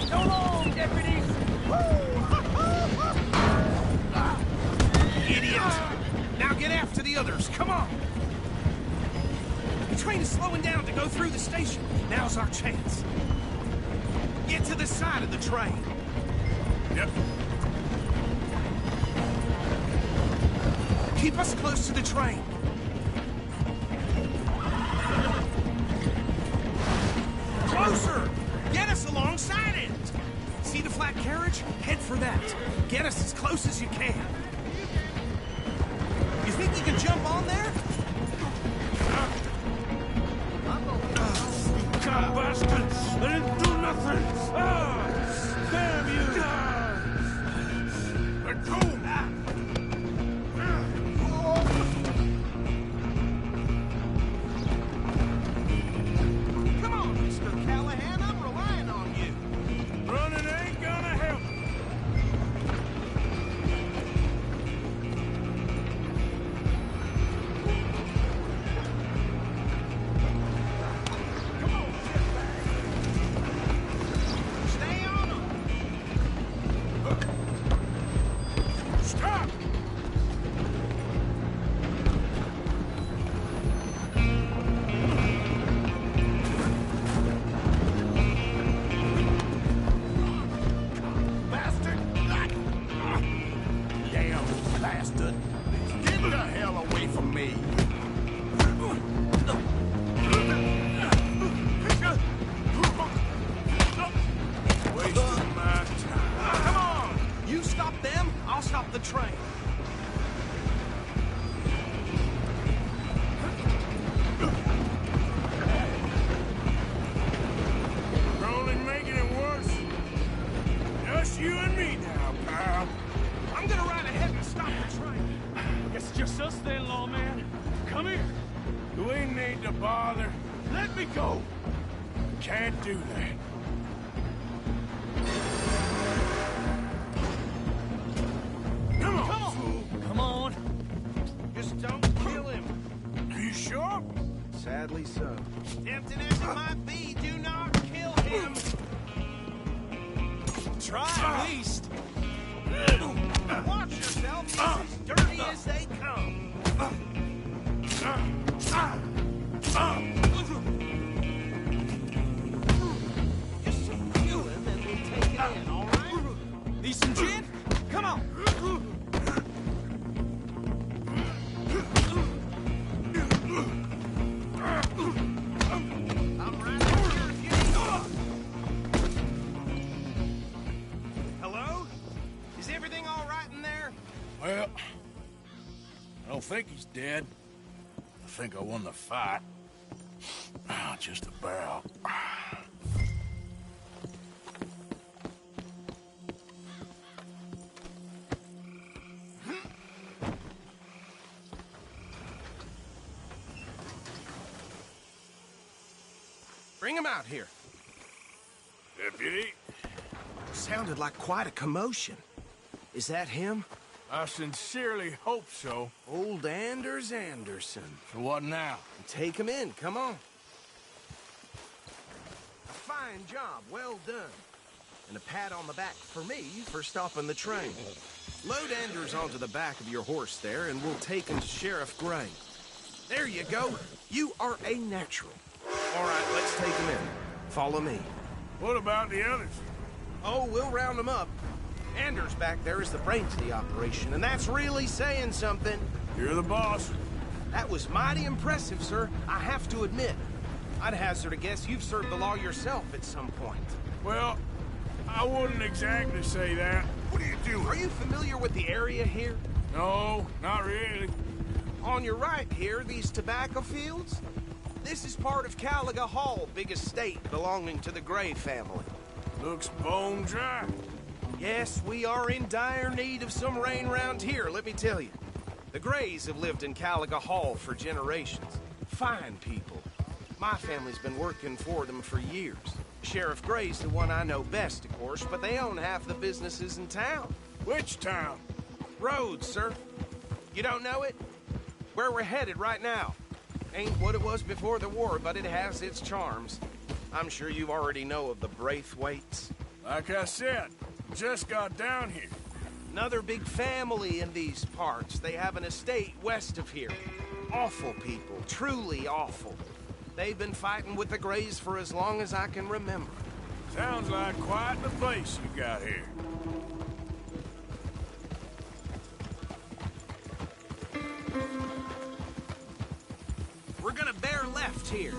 [SPEAKER 3] So long, deputies! Idiot! Now get after the others, come on! The train is slowing down to go through the station. Now's our chance. Get to the side of the train.
[SPEAKER 2] Yep.
[SPEAKER 3] Keep us close to the train. Closer! Get us alongside it! See the flat carriage? Head for that. Get us as close as you can. You think you can jump on there?
[SPEAKER 2] God, bastard! I didn't do nothing! Damn you! Let go!
[SPEAKER 3] Come on, Mr. Callahan, I'm relying on you.
[SPEAKER 2] Running ain't gonna help.
[SPEAKER 3] Stay on them.
[SPEAKER 2] Stop!
[SPEAKER 3] Bastard! Damn bastard! Get the hell away from me!
[SPEAKER 2] Wasting my time.
[SPEAKER 3] Come on! You stop them, I'll stop the train.
[SPEAKER 2] We're only making it worse. Just you and me now, pal.
[SPEAKER 3] I'm gonna ride ahead and stop the train.
[SPEAKER 8] Guess it's just us then, lawman. Come here.
[SPEAKER 2] Do we need to bother?
[SPEAKER 3] Let me go.
[SPEAKER 2] Can't do that. Come on, fool.
[SPEAKER 3] Come on. Just don't kill him.
[SPEAKER 2] Are you sure?
[SPEAKER 3] Sadly so. Tempting as it might be, do not kill him. Try at least. Watch yourself. He's as dirty as they come.
[SPEAKER 2] don't think he's dead. I think I won the fight. Just about.
[SPEAKER 3] Bring him out here.
[SPEAKER 2] Deputy?
[SPEAKER 3] Sounded like quite a commotion. Is that him?
[SPEAKER 2] I sincerely hope so.
[SPEAKER 3] Old Anders Anderson.
[SPEAKER 2] So what now?
[SPEAKER 3] Take him in, come on. A fine job, well done. And a pat on the back for me for stopping the train. Load Anders onto the back of your horse there, and we'll take him to Sheriff Gray. There you go. You are a natural. All right, let's take him in. Follow me.
[SPEAKER 2] What about the others?
[SPEAKER 3] Oh, we'll round them up. Anders back there is the brains of the operation, and that's really saying something.
[SPEAKER 2] You're the boss.
[SPEAKER 3] That was mighty impressive, sir. I have to admit. I'd hazard a guess you've served the law yourself at some point.
[SPEAKER 2] Well, I wouldn't exactly say that.
[SPEAKER 3] What are you doing? Are you familiar with the area here?
[SPEAKER 2] No, not really.
[SPEAKER 3] On your right here, these tobacco fields? This is part of Caliga Hall, big estate belonging to the Gray family.
[SPEAKER 2] Looks bone dry.
[SPEAKER 3] Yes, we are in dire need of some rain round here, let me tell you. The Grays have lived in Caliga Hall for generations. Fine people. My family's been working for them for years. Sheriff Gray's the one I know best, of course, but they own half the businesses in town.
[SPEAKER 2] Which town?
[SPEAKER 3] Rhodes, sir. You don't know it? Where we're headed right now. Ain't what it was before the war, but it has its charms. I'm sure you already know of the Braithwaites.
[SPEAKER 2] Like I said, just got down here.
[SPEAKER 3] Another big family in these parts. They have an estate west of here. Awful people, truly awful. They've been fighting with the Grays for as long as I can remember.
[SPEAKER 2] Sounds like quite the place you got here.
[SPEAKER 3] We're gonna bear left here.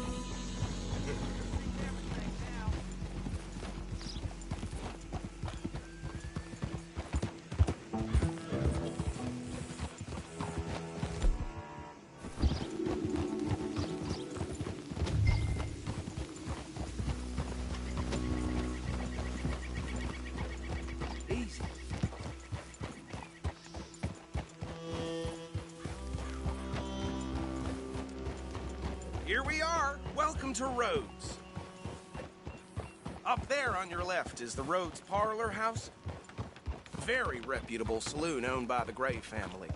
[SPEAKER 3] Here we are. Welcome to Rhodes. Up there on your left is the Rhodes Parlor House. Very reputable saloon owned by the Gray family.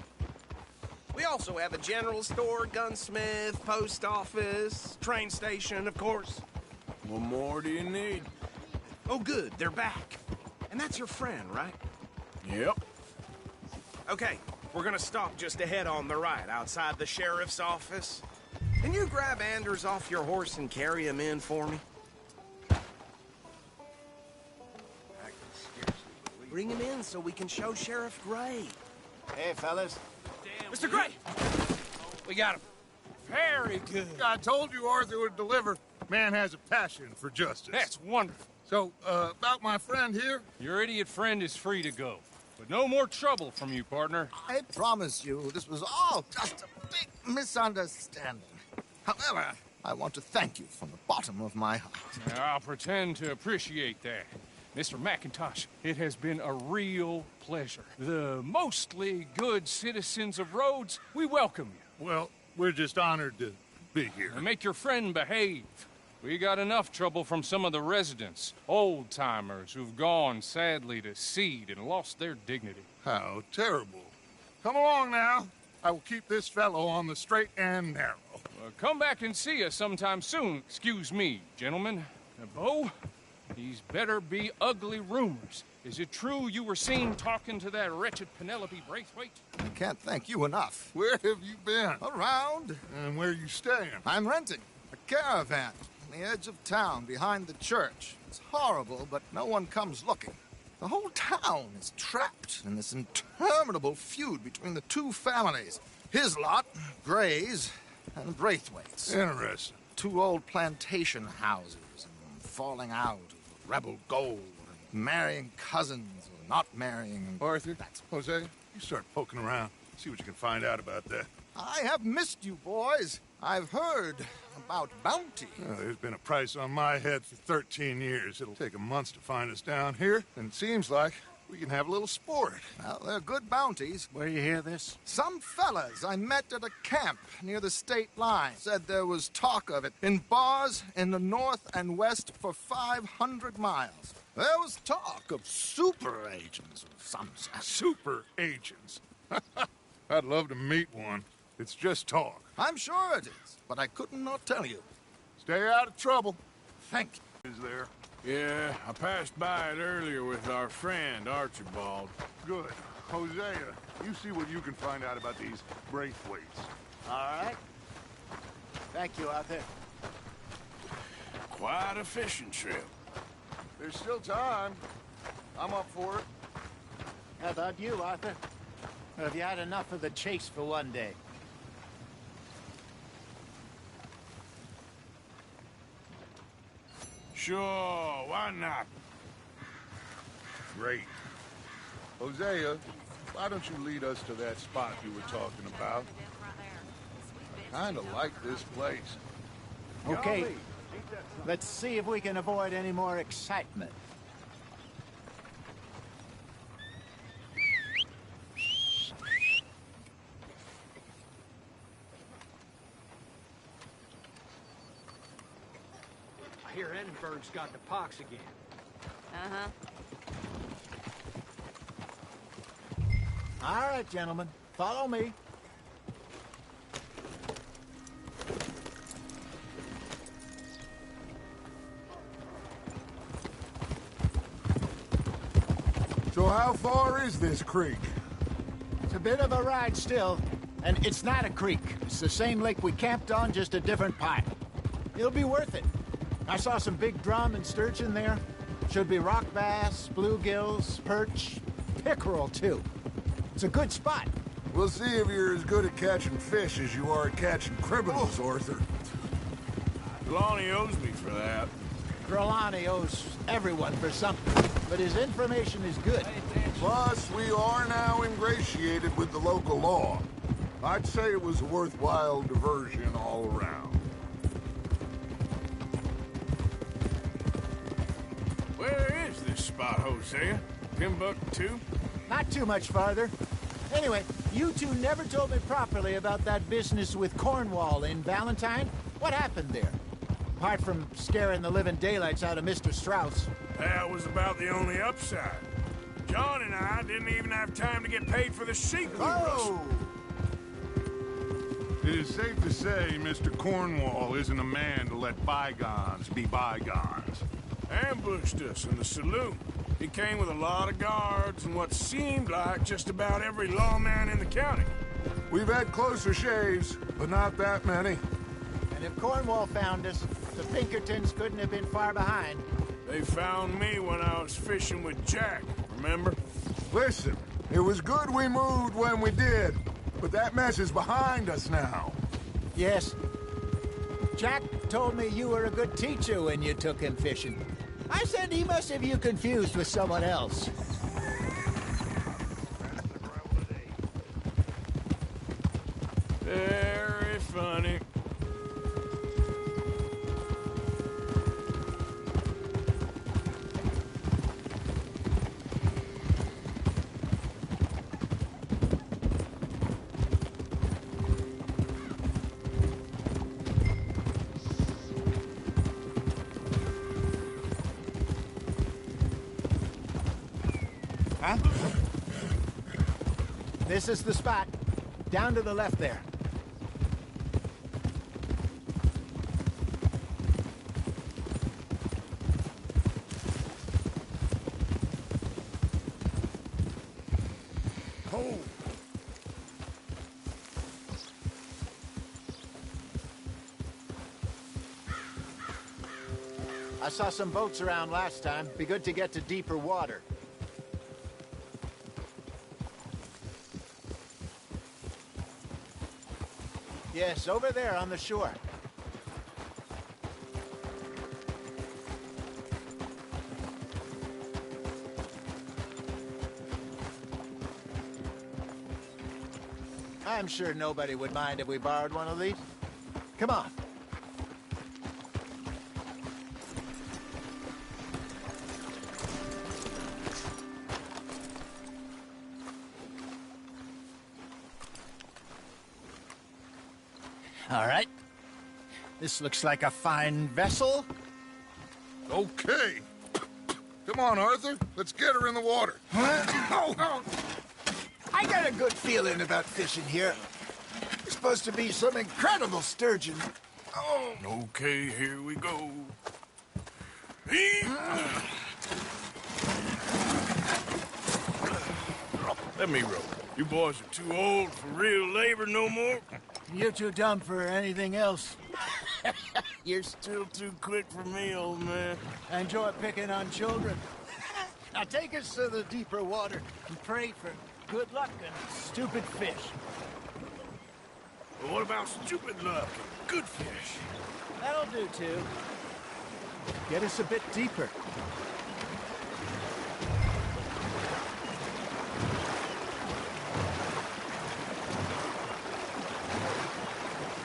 [SPEAKER 3] We also have a general store, gunsmith, post office, train station, of course.
[SPEAKER 2] What more do you need?
[SPEAKER 3] Oh, good. They're back. And that's your friend, right?
[SPEAKER 2] Yep.
[SPEAKER 3] Okay, we're gonna stop just ahead on the right, outside the sheriff's office. Can you grab Anders off your horse and carry him in for me? Bring him in so we can show Sheriff Gray.
[SPEAKER 11] Hey, fellas.
[SPEAKER 3] Mr. Gray! We got him. Very good.
[SPEAKER 10] I told you Arthur would deliver. Man has a passion for justice.
[SPEAKER 8] That's wonderful.
[SPEAKER 10] So, about my friend here?
[SPEAKER 8] Your idiot friend is free to go. But no more trouble from you, partner.
[SPEAKER 14] I promise you, this was all just a big misunderstanding. However, I want to thank you from the bottom of my heart.
[SPEAKER 8] I'll pretend to appreciate that. Mr. McIntosh, it has been a real pleasure. The mostly good citizens of Rhodes, we welcome you.
[SPEAKER 10] Well, we're just honored to be here.
[SPEAKER 8] And make your friend behave. We got enough trouble from some of the residents, old-timers who've gone, sadly, to seed and lost their dignity.
[SPEAKER 10] How terrible. Come along now. I will keep this fellow on the straight and narrow.
[SPEAKER 8] Come back and see us sometime soon. Excuse me, gentlemen. Bo, these better be ugly rumors. Is it true you were seen talking to that wretched Penelope Braithwaite?
[SPEAKER 14] I can't thank you enough.
[SPEAKER 10] Where have you been?
[SPEAKER 14] Around.
[SPEAKER 10] And where are you staying?
[SPEAKER 14] I'm renting a caravan on the edge of town behind the church. It's horrible, but no one comes looking. The whole town is trapped in this interminable feud between the two families. His lot, Gray's, and Braithwaite's.
[SPEAKER 10] Interesting.
[SPEAKER 14] Two old plantation houses, and falling out of rebel gold, and marrying cousins or not marrying.
[SPEAKER 10] Arthur, Jose, you start poking around. See what you can find out about that.
[SPEAKER 14] I have missed you, boys. I've heard about bounty.
[SPEAKER 10] There's been a price on my head for 13 years. It'll take 'em months to find us down here, and it seems like we can have a little sport.
[SPEAKER 14] Well, they're good bounties.
[SPEAKER 11] Where you hear this?
[SPEAKER 14] Some fellas I met at a camp near the state line said there was talk of it in bars in the north and west for 500 miles. There was talk of super agents of some sort.
[SPEAKER 10] Super agents. I'd love to meet one. It's just talk.
[SPEAKER 14] I'm sure it is, but I couldn't not tell you.
[SPEAKER 10] Stay out of trouble.
[SPEAKER 14] Thank you.
[SPEAKER 10] Is there?
[SPEAKER 2] Yeah, I passed by it earlier with our friend, Archibald.
[SPEAKER 10] Good. Hosea, you see what you can find out about these Braithwaites.
[SPEAKER 11] All right. Thank you, Arthur.
[SPEAKER 2] Quite a fishing trip.
[SPEAKER 10] There's still time. I'm up for it.
[SPEAKER 11] How about you, Arthur? Or have you had enough of the chase for one day?
[SPEAKER 2] Sure, why not?
[SPEAKER 10] Great. Hosea, why don't you lead us to that spot you were talking about? I kinda like this place.
[SPEAKER 11] Okay. Let's see if we can avoid any more excitement.
[SPEAKER 15] I hear Edinburgh's got the pox again.
[SPEAKER 12] Uh-huh.
[SPEAKER 11] All right, gentlemen. Follow me.
[SPEAKER 10] So how far is this creek?
[SPEAKER 11] It's a bit of a ride still, and it's not a creek. It's the same lake we camped on, just a different part. It'll be worth it. I saw some big drum and sturgeon there. Should be rock bass, bluegills, perch, pickerel, too. It's a good spot.
[SPEAKER 10] We'll see if you're as good at catching fish as you are at catching criminals, Arthur.
[SPEAKER 2] Lonnie owes me for that.
[SPEAKER 11] Trelawney owes everyone for something, but his information is good.
[SPEAKER 10] Plus, we are now ingratiated with the local law. I'd say it was a worthwhile diversion all around.
[SPEAKER 2] Where is this spot, Hosea? Timbuktu?
[SPEAKER 11] Not too much farther. Anyway, you two never told me properly about that business with Cornwall in Valentine. What happened there? Apart from scaring the living daylights out of Mr. Strauss.
[SPEAKER 2] That was about the only upside. John and I didn't even have time to get paid for the sheep we rustled.
[SPEAKER 10] It is safe to say Mr. Cornwall isn't a man to let bygones be bygones.
[SPEAKER 2] Ambushed us in the saloon. He came with a lot of guards and what seemed like just about every lawman in the county.
[SPEAKER 10] We've had closer shaves, but not that many.
[SPEAKER 11] And if Cornwall found us, the Pinkertons couldn't have been far behind.
[SPEAKER 2] They found me when I was fishing with Jack, remember?
[SPEAKER 10] Listen, it was good we moved when we did, but that mess is behind us now.
[SPEAKER 11] Yes. Jack told me you were a good teacher when you took him fishing. I said he must have you confused with someone else.
[SPEAKER 2] Very funny.
[SPEAKER 11] Huh? This is the spot. Down to the left there.
[SPEAKER 10] Oh.
[SPEAKER 11] I saw some boats around last time. Be good to get to deeper water. Yes, over there on the shore. I'm sure nobody would mind if we borrowed one of these. Come on. All right. This looks like a fine vessel.
[SPEAKER 13] Okay. Come on, Arthur. Let's get her in the water.
[SPEAKER 11] Oh. I got a good feeling about fishing here. It's supposed to be some incredible sturgeon. Oh.
[SPEAKER 2] Okay, here we go. Let me row. You boys are too old for real labor no more.
[SPEAKER 11] You're too dumb for anything else.
[SPEAKER 2] You're still too quick for me, old man.
[SPEAKER 11] I enjoy picking on children. Now take us to the deeper water and pray for good luck and stupid fish.
[SPEAKER 2] But what about stupid luck and good fish?
[SPEAKER 11] That'll do, too. Get us a bit deeper.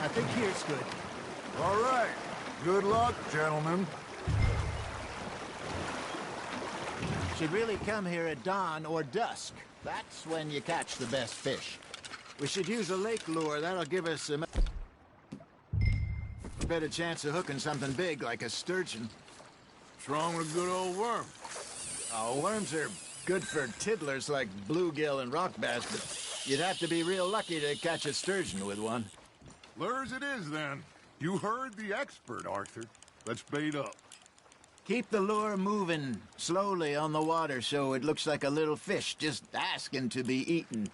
[SPEAKER 11] I think here's good.
[SPEAKER 13] All right. Good luck, gentlemen.
[SPEAKER 11] Should really come here at dawn or dusk. That's when you catch the best fish. We should use a lake lure. That'll give us a better chance of hooking something big like a sturgeon.
[SPEAKER 2] What's wrong with a good old worm?
[SPEAKER 11] Oh, worms are good for tiddlers like bluegill and rock bass, but you'd have to be real lucky to catch a sturgeon with one.
[SPEAKER 13] Lures it is, then. You heard the expert, Arthur. Let's bait up.
[SPEAKER 11] Keep the lure moving slowly on the water so it looks like a little fish just asking to be eaten.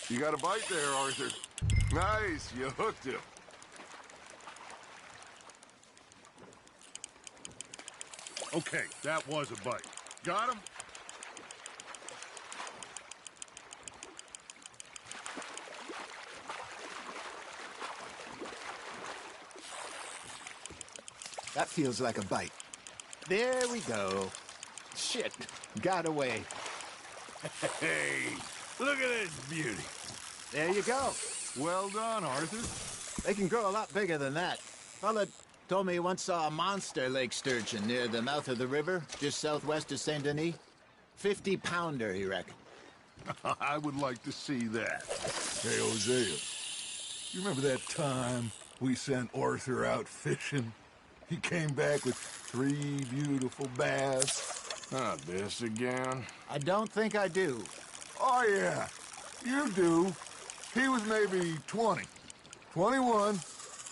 [SPEAKER 13] You got a bite there, Arthur. Nice, you hooked him. Okay, that was a bite. Got him?
[SPEAKER 11] That feels like a bite. There we go. Shit, got away.
[SPEAKER 2] Hey, look at this beauty.
[SPEAKER 11] There you go.
[SPEAKER 13] Well done, Arthur.
[SPEAKER 11] They can grow a lot bigger than that. Fella told me he once saw a monster lake sturgeon near the mouth of the river, just southwest of Saint Denis. 50-pounder, he reckoned.
[SPEAKER 13] I would like to see that. Hey, Hosea, you remember that time we sent Arthur out fishing? He came back with 3 beautiful bass.
[SPEAKER 2] Not this again.
[SPEAKER 11] I don't think I do.
[SPEAKER 13] Oh, yeah. You do. He was maybe 20. 21.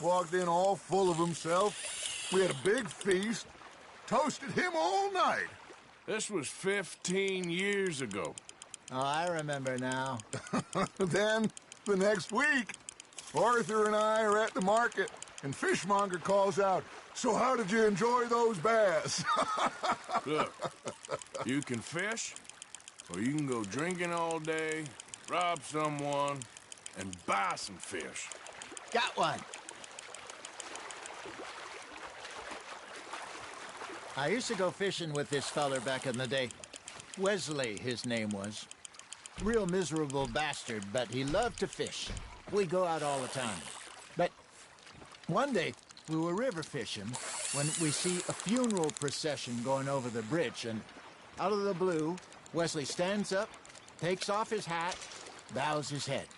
[SPEAKER 13] Walked in all full of himself. We had a big feast. Toasted him all night.
[SPEAKER 2] This was 15 years ago.
[SPEAKER 11] Oh, I remember now.
[SPEAKER 13] Then, the next week, Arthur and I are at the market, and Fishmonger calls out, "So how did you enjoy those bass?"
[SPEAKER 2] Look, you can fish, or you can go drinking all day, rob someone, and buy some fish.
[SPEAKER 11] Got one. I used to go fishing with this feller back in the day. Wesley, his name was. Real miserable bastard, but he loved to fish. We go out all the time. But one day, we were river fishing when we see a funeral procession going over the bridge, and out of the blue, Wesley stands up, takes off his hat, bows his head.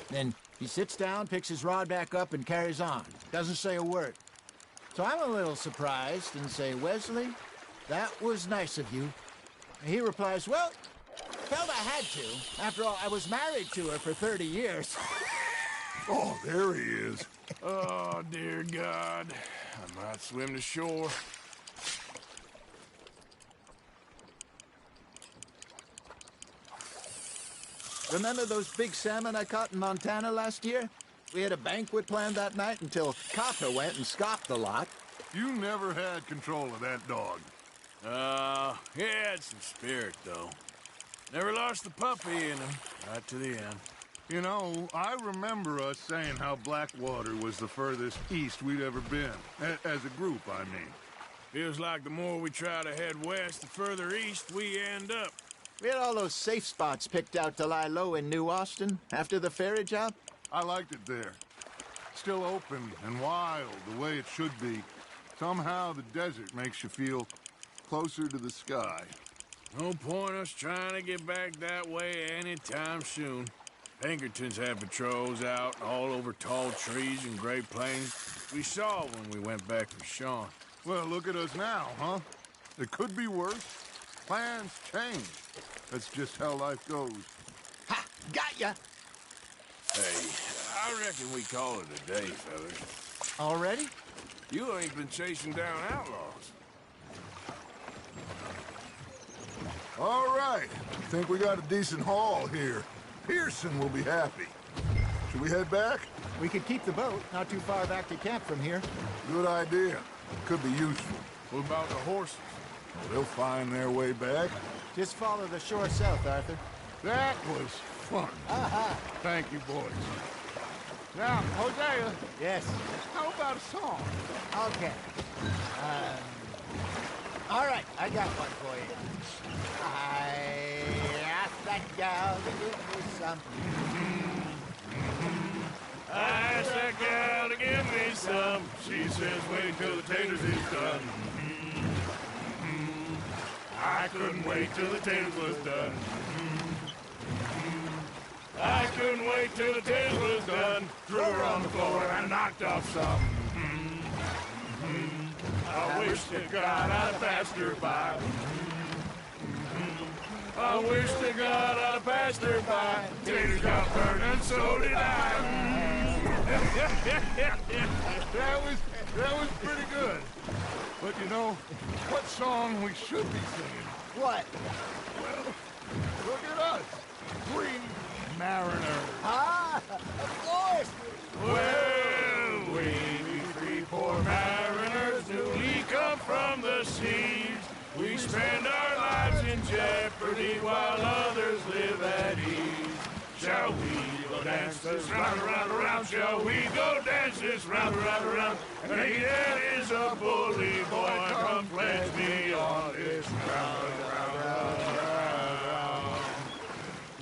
[SPEAKER 11] Then he sits down, picks his rod back up, and carries on. Doesn't say a word. So I'm a little surprised and say, "Wesley, that was nice of you." And he replies, "Well, felt I had to. After all, I was married to her for 30 years.
[SPEAKER 13] Oh, there he is.
[SPEAKER 2] Oh, dear God. I might swim to shore.
[SPEAKER 11] Remember those big salmon I caught in Montana last year? We had a banquet planned that night until Kata went and scoffed the lot.
[SPEAKER 13] You never had control of that dog.
[SPEAKER 2] He had some spirit, though. Never lost the puppy in him, right to the end.
[SPEAKER 13] You know, I remember us saying how Blackwater was the furthest east we'd ever been. As a group, I mean.
[SPEAKER 2] Feels like the more we try to head west, the further east we end up.
[SPEAKER 11] We had all those safe spots picked out to lie low in New Austin after the ferry job.
[SPEAKER 10] I liked it there. Still open and wild, the way it should be. Somehow the desert makes you feel closer to the sky.
[SPEAKER 2] No point us trying to get back that way anytime soon. Pinkertons had patrols out all over tall trees and Great Plains. We saw when we went back for Sean.
[SPEAKER 10] Well, look at us now, huh? It could be worse. Plans change. That's just how life goes.
[SPEAKER 11] Ha! Got ya!
[SPEAKER 2] Hey, I reckon we call it a day, fellas.
[SPEAKER 11] Already?
[SPEAKER 2] You ain't been chasing down outlaws.
[SPEAKER 10] All right. Think we got a decent haul here. Pearson will be happy. Should we head back?
[SPEAKER 11] We could keep the boat not too far back to camp from here.
[SPEAKER 10] Good idea. Could be useful.
[SPEAKER 2] What about the horses?
[SPEAKER 10] They'll find their way back.
[SPEAKER 11] Just follow the shore south, Arthur.
[SPEAKER 10] That was fun. Thank you, boys. Now, Hosea.
[SPEAKER 11] Yes.
[SPEAKER 10] How about a song?
[SPEAKER 11] Okay. All right, I got one for you. I asked that gal to give me some.
[SPEAKER 2] I asked that gal to give me some. She says, wait till the taters is done. I couldn't wait till the taters was done. I couldn't wait till the taters was done. Threw her on the floor and knocked off some. I wish to God I'd passed her by. I wish to God I'd passed her by. Taters got burned and so did I.
[SPEAKER 10] That was pretty good. But you know, what song we should be singing?
[SPEAKER 11] What?
[SPEAKER 10] Well, look at us. Three mariners.
[SPEAKER 11] Ah, of course.
[SPEAKER 2] Well, we three poor mariners newly come from the seas. We spend our lives in jeopardy while others live at ease. Shall we go dance this round, around, around? Shall we go dance this round, around, around? And he that is a bully boy, come pledge me on this round, round, round, round.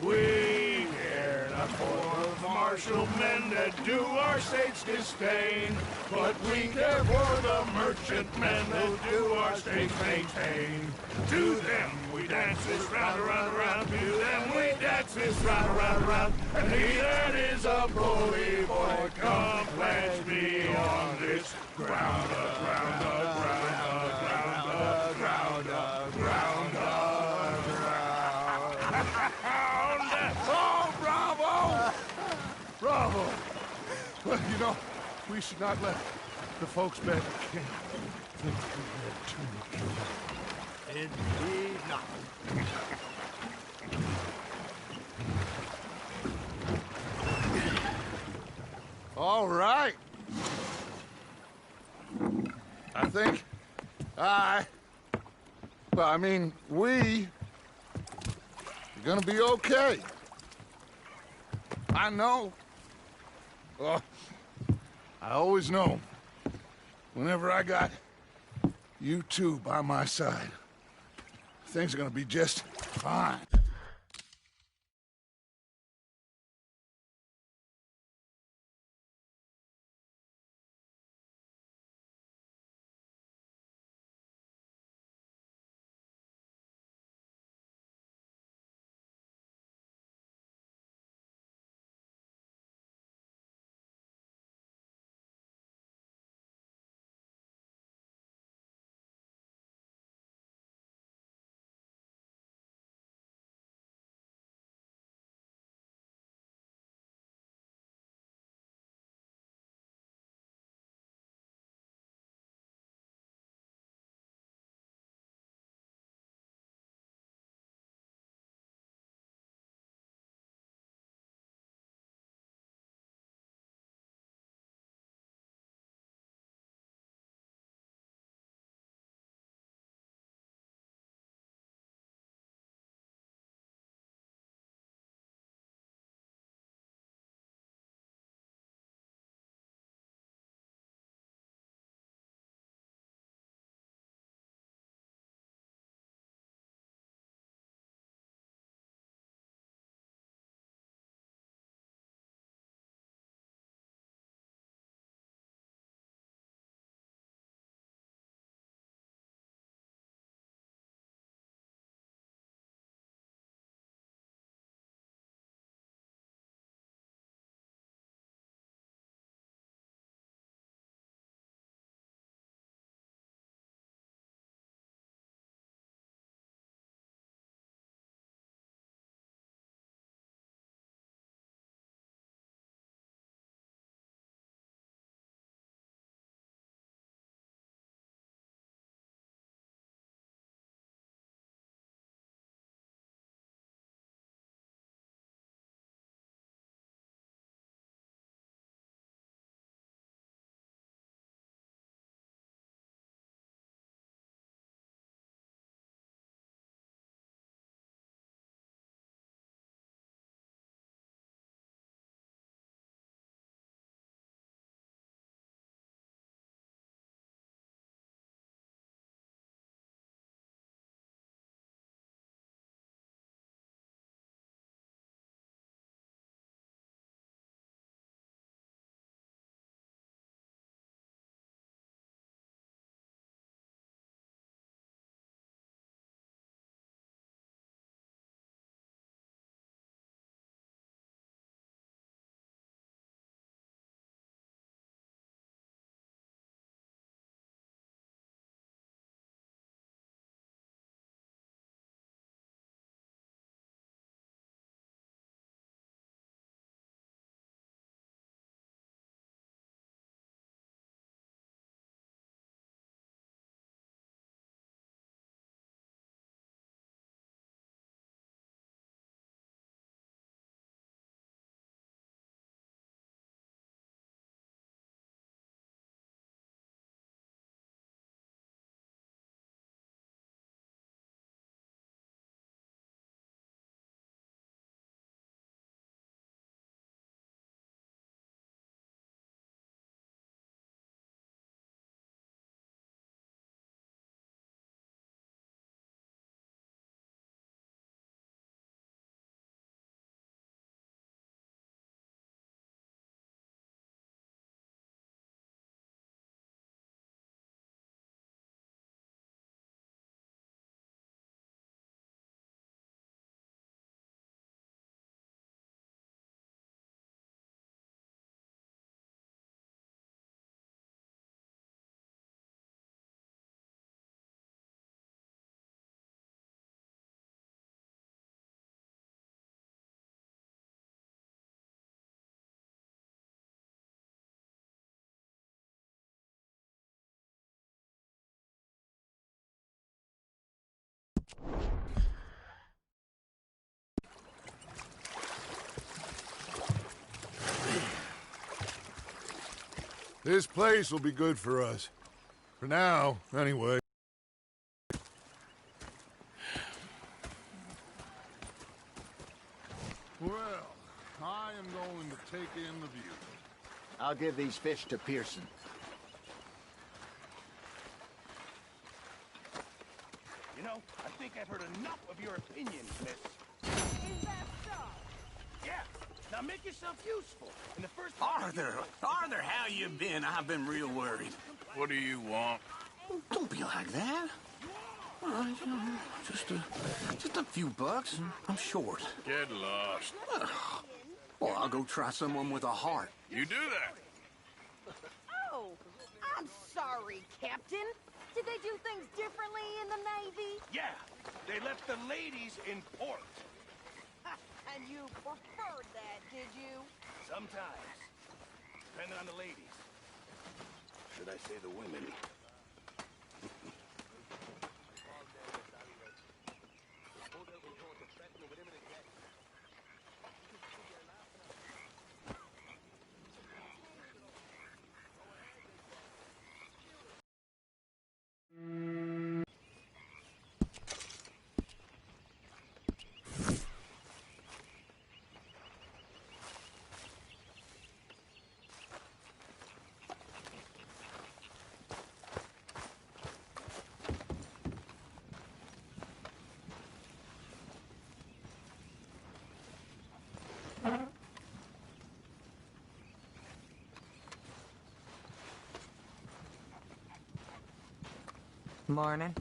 [SPEAKER 2] We care not for the martial men that do our state's disdain, but we care for the merchant men that do our state's maintain. To them we dance this round, around, around. To them we dance this round, around, around. And he that is a bully boy, come pledge me on this ground, ground, ground, ground, ground, ground, ground.
[SPEAKER 10] Oh, bravo! Bravo! Well, you know, we should not let the folks back at camp think we had too much.
[SPEAKER 11] Indeed not.
[SPEAKER 10] All right. I think we are gonna be okay. I know. I always know. Whenever I got you two by my side, things are gonna be just fine.
[SPEAKER 13] This place will be good for us. For now, anyway. Well, I am going to take in the view.
[SPEAKER 11] I'll give these fish to Pearson.
[SPEAKER 3] You know, I think I've heard enough of your opinions, miss.
[SPEAKER 16] Is that so?
[SPEAKER 3] Yeah. Now make yourself useful. In the first
[SPEAKER 17] Arthur, how you been? I've been real worried.
[SPEAKER 2] What do you want?
[SPEAKER 17] Don't be like that. All right, just a few bucks. I'm short.
[SPEAKER 2] Get lost.
[SPEAKER 17] Well, I'll go try someone with a heart.
[SPEAKER 2] You do that.
[SPEAKER 16] Oh, I'm sorry, Captain. Did they do things differently in the Navy?
[SPEAKER 3] Yeah, they left the ladies in port.
[SPEAKER 16] And you preferred that, did you?
[SPEAKER 3] Sometimes. Depending on the ladies. Should I say the women?
[SPEAKER 18] Morning.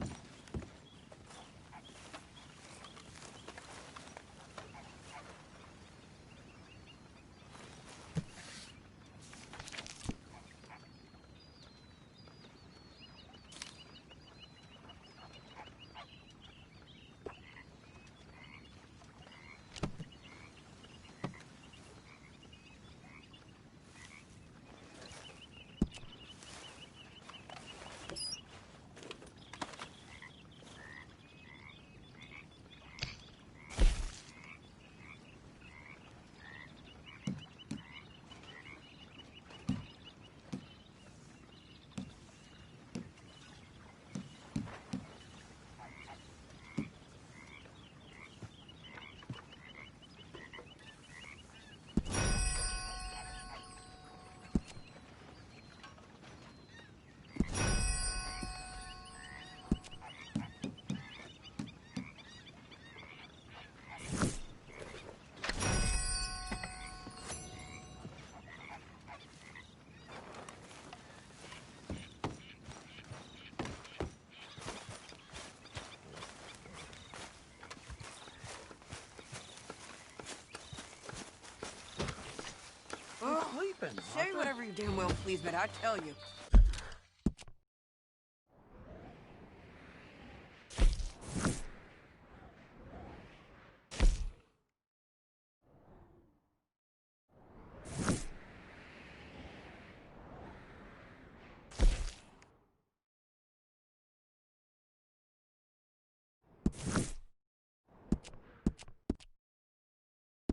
[SPEAKER 18] Sleeping.
[SPEAKER 19] Say whatever you damn well please, but I tell you.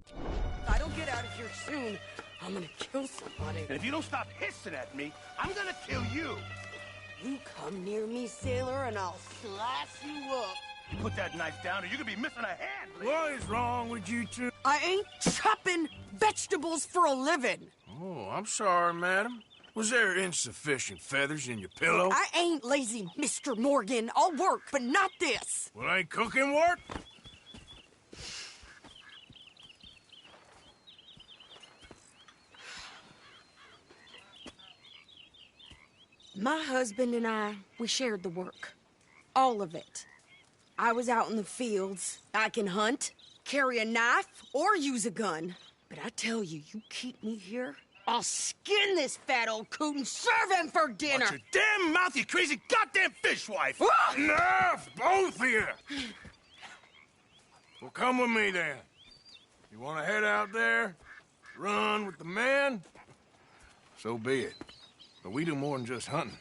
[SPEAKER 19] If I don't get out of here soon, I'm gonna kill somebody.
[SPEAKER 3] And if you don't stop hissing at me, I'm gonna kill you.
[SPEAKER 19] You come near me, sailor, and I'll slice you up.
[SPEAKER 3] You put that knife down or you're gonna be missing a hand.
[SPEAKER 2] What is wrong with you two?
[SPEAKER 19] I ain't chopping vegetables for a living.
[SPEAKER 2] Oh, I'm sorry, madam. Was there insufficient feathers in your pillow?
[SPEAKER 19] I ain't lazy, Mr. Morgan. I'll work, but not this.
[SPEAKER 2] Well, ain't cooking work?
[SPEAKER 19] My husband and I, we shared the work. All of it. I was out in the fields. I can hunt, carry a knife, or use a gun. But I tell you, you keep me here, I'll skin this fat old coot and serve him for dinner.
[SPEAKER 3] Watch your damn mouth, you crazy goddamn fishwife!
[SPEAKER 2] Enough, both of you! Well, come with me, then. You want to head out there, run with the men? So be it. But we do more than just hunting.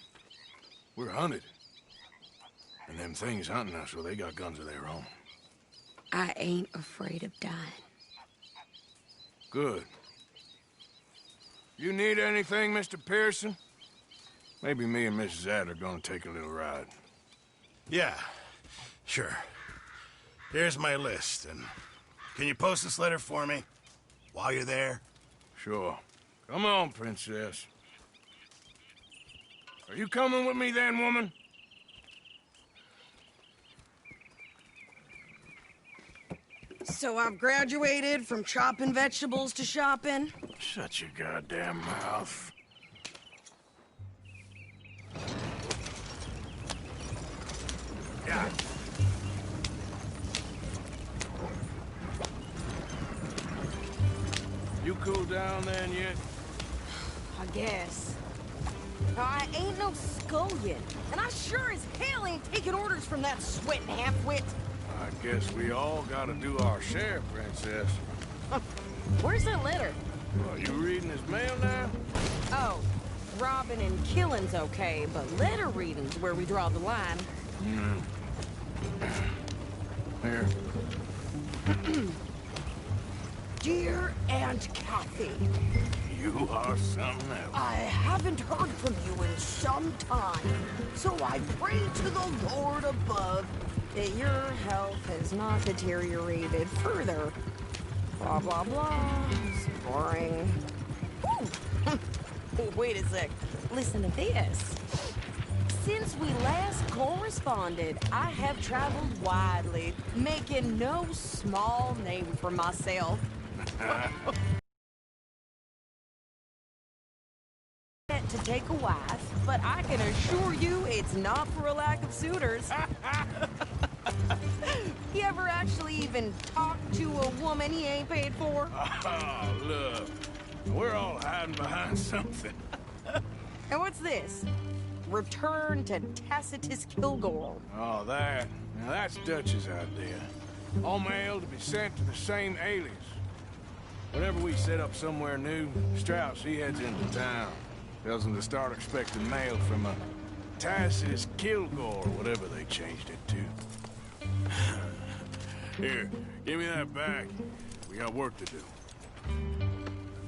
[SPEAKER 2] We're hunted. And them things hunting us, well, they got guns of their own.
[SPEAKER 19] I ain't afraid of dying.
[SPEAKER 2] Good. You need anything, Mr. Pearson? Maybe me and Mrs. Ad are gonna take a little ride.
[SPEAKER 18] Yeah, sure. Here's my list, and can you post this letter for me while you're there?
[SPEAKER 2] Sure. Come on, Princess. Are you coming with me then, woman?
[SPEAKER 19] So I've graduated from chopping vegetables to shopping?
[SPEAKER 2] Shut your goddamn mouth.
[SPEAKER 18] Yeah.
[SPEAKER 2] You cool down then yet?
[SPEAKER 19] I guess. Now, I ain't no scullion, and I sure as hell ain't taking orders from that sweating half-wit.
[SPEAKER 2] I guess we all gotta do our share, Princess.
[SPEAKER 19] Where's that letter?
[SPEAKER 2] Are you reading his mail now?
[SPEAKER 19] Oh, robbing and killing's okay, but letter reading's where we draw the line.
[SPEAKER 2] Here.
[SPEAKER 19] Dear Aunt Kathy.
[SPEAKER 2] You are something else.
[SPEAKER 19] I haven't heard from you in some time, so I pray to the Lord above that your health has not deteriorated further. Blah, blah, blah. It's boring. Wait a sec. Listen to this. Since we last corresponded, I have traveled widely, making no small name for myself. To take a wife, but I can assure you it's not for a lack of suitors. You ever actually even talk to a woman he ain't paid for?
[SPEAKER 2] Oh, look. We're all hiding behind something.
[SPEAKER 19] And what's this? Return to Tacitus Kilgore.
[SPEAKER 2] Oh, that. Now, that's Dutch's idea. All mail to be sent to the same alias. Whenever we set up somewhere new, Strauss, he heads into town. Tells them to start expecting mail from a Tacitus Kilgore, or whatever they changed it to. Here, give me that back. We got work to do.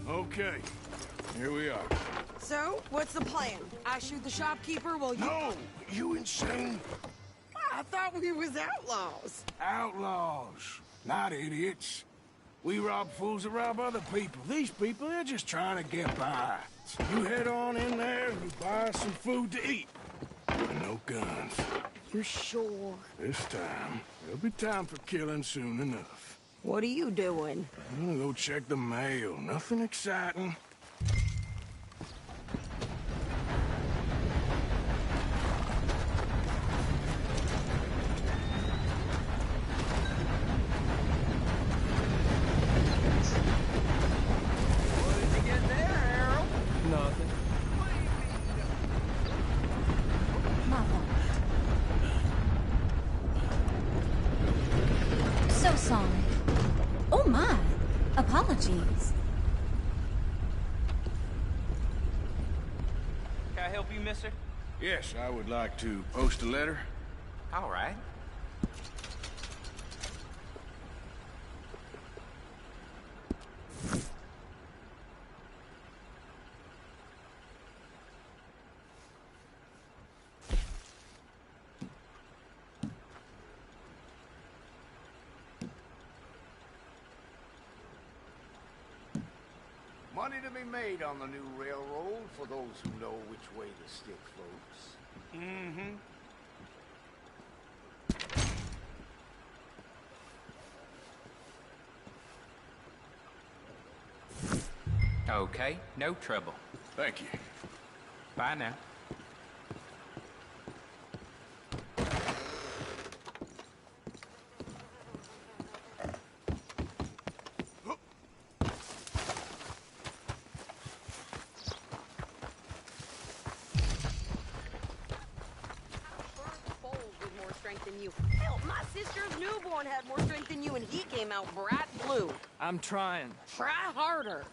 [SPEAKER 2] Okay, here we are.
[SPEAKER 19] So, what's the plan? I shoot the shopkeeper while you...
[SPEAKER 2] No! You insane?
[SPEAKER 19] I thought we was outlaws.
[SPEAKER 2] Outlaws, not idiots. We rob fools that rob other people. These people, they're just trying to get by. So you head on in there and you buy some food to eat. And no guns.
[SPEAKER 19] You sure?
[SPEAKER 2] This time, there'll be time for killing soon enough.
[SPEAKER 19] What are you doing?
[SPEAKER 2] I'm gonna go check the mail. Nothing exciting.
[SPEAKER 20] Sorry. Oh my. Apologies.
[SPEAKER 21] Can I help you, mister?
[SPEAKER 2] Yes, I would like to post a letter.
[SPEAKER 21] All right.
[SPEAKER 22] Money to be made on the new railroad for those who know which way the stick floats.
[SPEAKER 2] Mm-hmm.
[SPEAKER 21] Okay, no trouble.
[SPEAKER 2] Thank you.
[SPEAKER 21] Bye now.
[SPEAKER 19] Than you. Hell, my sister's newborn had more strength than you, and he came out bright blue.
[SPEAKER 23] I'm trying.
[SPEAKER 19] Try harder.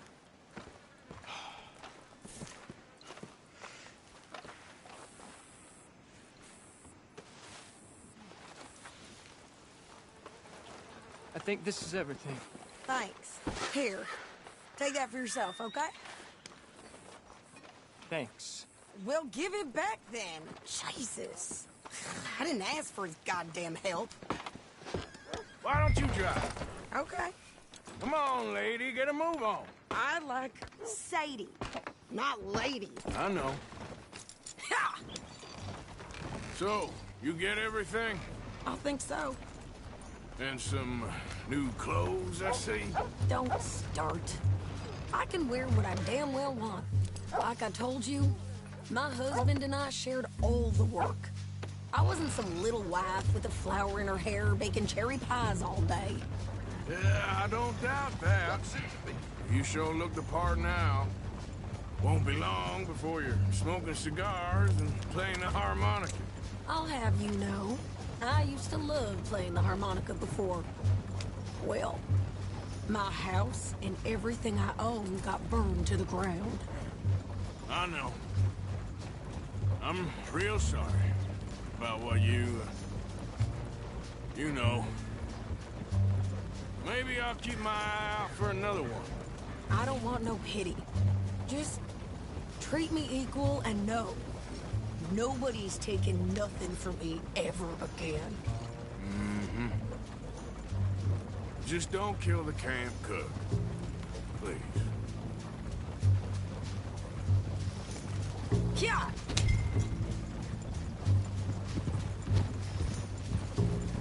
[SPEAKER 9] I think this is everything.
[SPEAKER 19] Thanks. Here, take that for yourself, okay?
[SPEAKER 9] Thanks.
[SPEAKER 19] Well, give it back then. Jesus. I didn't ask for his goddamn help.
[SPEAKER 2] Why don't you drive?
[SPEAKER 19] Okay.
[SPEAKER 2] Come on, lady, get a move on.
[SPEAKER 19] I like Sadie, not lady.
[SPEAKER 2] I know. So, you get everything?
[SPEAKER 19] I think so.
[SPEAKER 2] And some new clothes, I see?
[SPEAKER 19] Don't start. I can wear what I damn well want. Like I told you, my husband and I shared all the work. I wasn't some little wife with a flower in her hair baking cherry pies all day.
[SPEAKER 2] Yeah, I don't doubt that. You sure look the part now. Won't be long before you're smoking cigars and playing the harmonica.
[SPEAKER 19] I'll have you know, I used to love playing the harmonica before. Well, my house and everything I own got burned to the ground.
[SPEAKER 2] I know. I'm real sorry about what you know. Maybe I'll keep my eye out for another one.
[SPEAKER 19] I don't want no pity. Just treat me equal and know nobody's taking nothing from me ever again.
[SPEAKER 2] Mm-hmm. Just don't kill the camp cook. Please.
[SPEAKER 19] Yeah.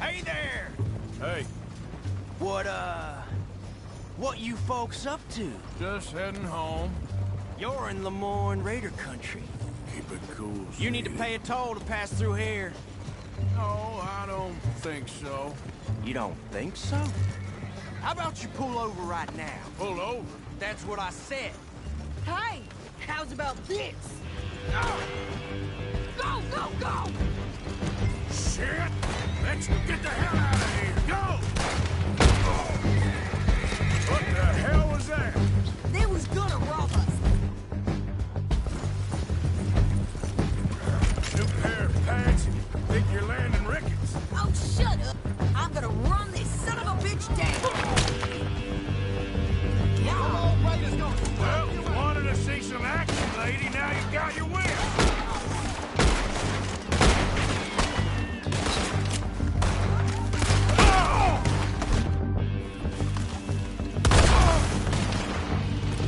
[SPEAKER 3] Hey there!
[SPEAKER 2] Hey.
[SPEAKER 3] What you folks up to?
[SPEAKER 2] Just heading home.
[SPEAKER 3] You're in Lemoyne Raider country.
[SPEAKER 2] Keep it cool,
[SPEAKER 3] You need to pay a toll to pass through here.
[SPEAKER 2] No, I don't think so.
[SPEAKER 3] You don't think so? How about you pull over right now?
[SPEAKER 2] Pull over?
[SPEAKER 3] That's what I said.
[SPEAKER 19] Hey, how's about this? Go, go, go!
[SPEAKER 2] Shit! Let's get the hell out of here! Go! What the hell was that?
[SPEAKER 19] They was gonna rob us.
[SPEAKER 2] New pair of pants? Think you're landing Ricketts?
[SPEAKER 19] Oh, shut up! I'm gonna run this son of a bitch down!
[SPEAKER 2] Well, you wanted to see some action, lady. Now you got your wish.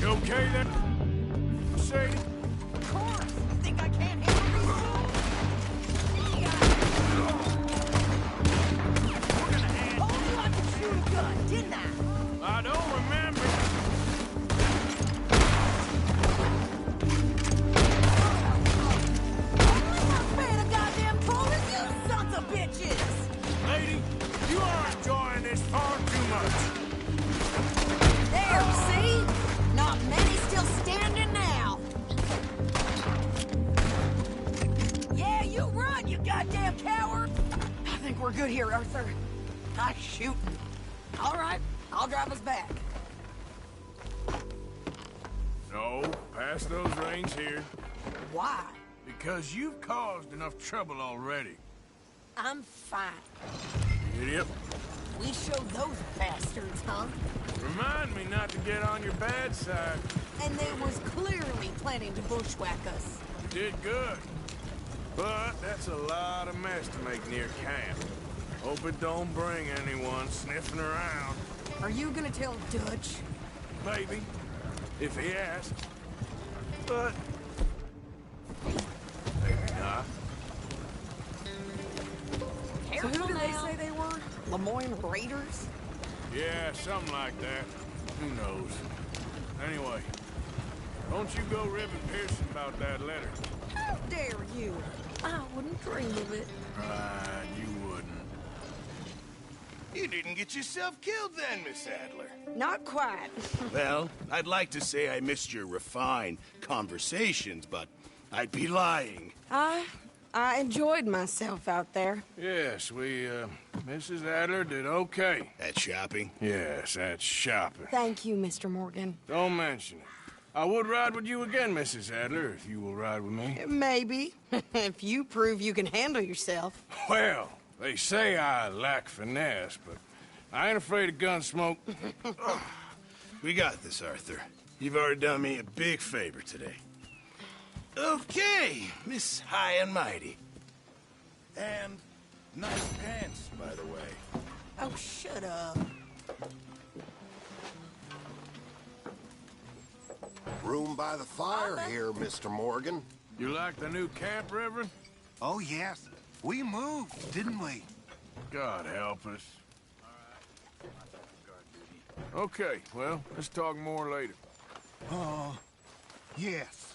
[SPEAKER 2] You okay then, Sadie?
[SPEAKER 19] Of course! You think I can't handle these fools? Told you I could shoot a gun, didn't I?
[SPEAKER 2] I don't remember. Lady, you are enjoying this far too much.
[SPEAKER 19] There, see? Not many still standing now. Yeah, you run, you goddamn coward! I think we're good here, Arthur. Nice shooting. All right, I'll drive us back.
[SPEAKER 2] No, pass those reins here.
[SPEAKER 19] Why?
[SPEAKER 2] Because you've caused enough trouble already.
[SPEAKER 19] I'm fine.
[SPEAKER 2] Idiot.
[SPEAKER 19] We showed those bastards, huh?
[SPEAKER 2] Remind me not to get on your bad side.
[SPEAKER 19] And they was clearly planning to bushwhack us.
[SPEAKER 2] You did good. But that's a lot of mess to make near camp. Hope it don't bring anyone sniffing around.
[SPEAKER 19] Are you gonna tell Dutch?
[SPEAKER 2] Maybe. If he asks. But maybe not.
[SPEAKER 19] So who did they say they were? Lemoyne Raiders?
[SPEAKER 2] Yeah, something like that. Who knows? Anyway, don't you go ribbing Pearson about that letter.
[SPEAKER 19] How dare you? I wouldn't dream of it.
[SPEAKER 2] Right, you wouldn't.
[SPEAKER 3] You didn't get yourself killed then, Miss Adler.
[SPEAKER 19] Not quite.
[SPEAKER 18] Well, I'd like to say I missed your refined conversations, but I'd be lying.
[SPEAKER 19] I enjoyed myself out there.
[SPEAKER 2] Yes, Mrs. Adler did okay.
[SPEAKER 18] At shopping?
[SPEAKER 2] Yes, that's shopping.
[SPEAKER 19] Thank you, Mr. Morgan.
[SPEAKER 2] Don't mention it. I would ride with you again, Mrs. Adler, if you will ride with me.
[SPEAKER 19] Maybe. If you prove you can handle yourself.
[SPEAKER 2] Well, they say I lack finesse, but I ain't afraid of gun smoke.
[SPEAKER 18] We got this, Arthur. You've already done me a big favor today. Okay, Miss High and Mighty. And nice pants, by the way.
[SPEAKER 19] Oh, shut up.
[SPEAKER 4] Room by the fire here, Mr. Morgan.
[SPEAKER 2] You like the new camp, Reverend?
[SPEAKER 5] Oh, yes. We moved, didn't we?
[SPEAKER 2] God help us. Okay, well, let's talk more later.
[SPEAKER 5] Yes.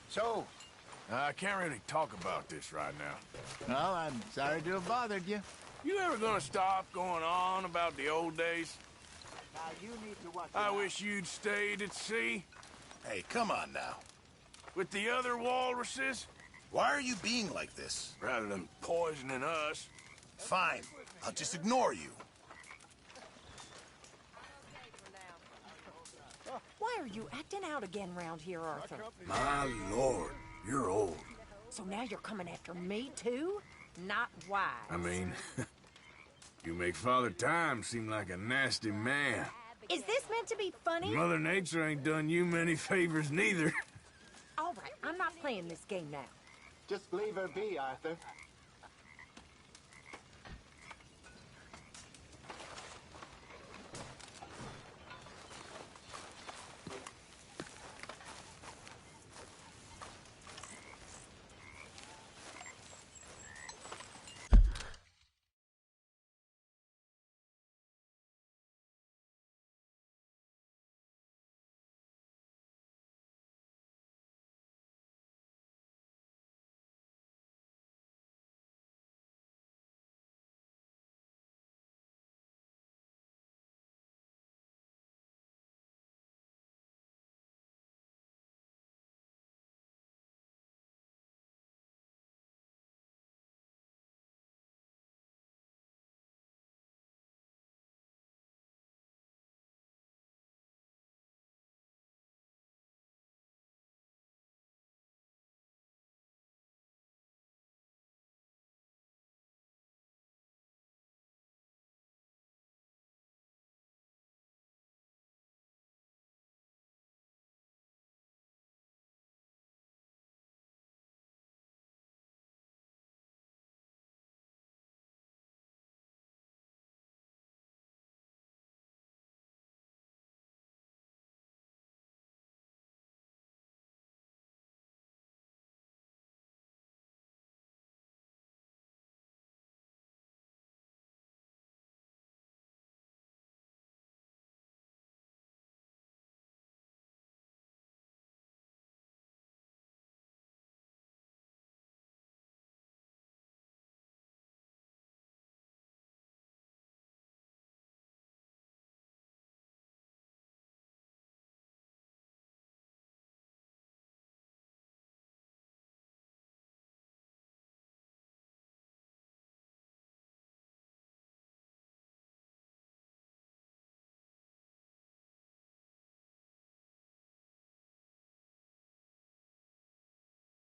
[SPEAKER 10] So,
[SPEAKER 2] I can't really talk about this right now.
[SPEAKER 11] Well, I'm sorry to have bothered you.
[SPEAKER 2] You ever gonna stop going on about the old days?
[SPEAKER 11] Now, you need to watch
[SPEAKER 2] I wish you'd stayed at sea.
[SPEAKER 18] Hey, come on now.
[SPEAKER 2] With the other walruses?
[SPEAKER 18] Why are you being like this?
[SPEAKER 2] Rather than poisoning us.
[SPEAKER 18] Fine. I'll just ignore you.
[SPEAKER 16] Why are you acting out again round here, Arthur?
[SPEAKER 18] My lord, you're old.
[SPEAKER 16] So now you're coming after me, too? Not wise.
[SPEAKER 2] I mean, you make Father Time seem like a nasty man.
[SPEAKER 16] Is this meant to be funny?
[SPEAKER 2] Mother Nature ain't done you many favors neither.
[SPEAKER 16] All right, I'm not playing this game now.
[SPEAKER 11] Just leave her be, Arthur.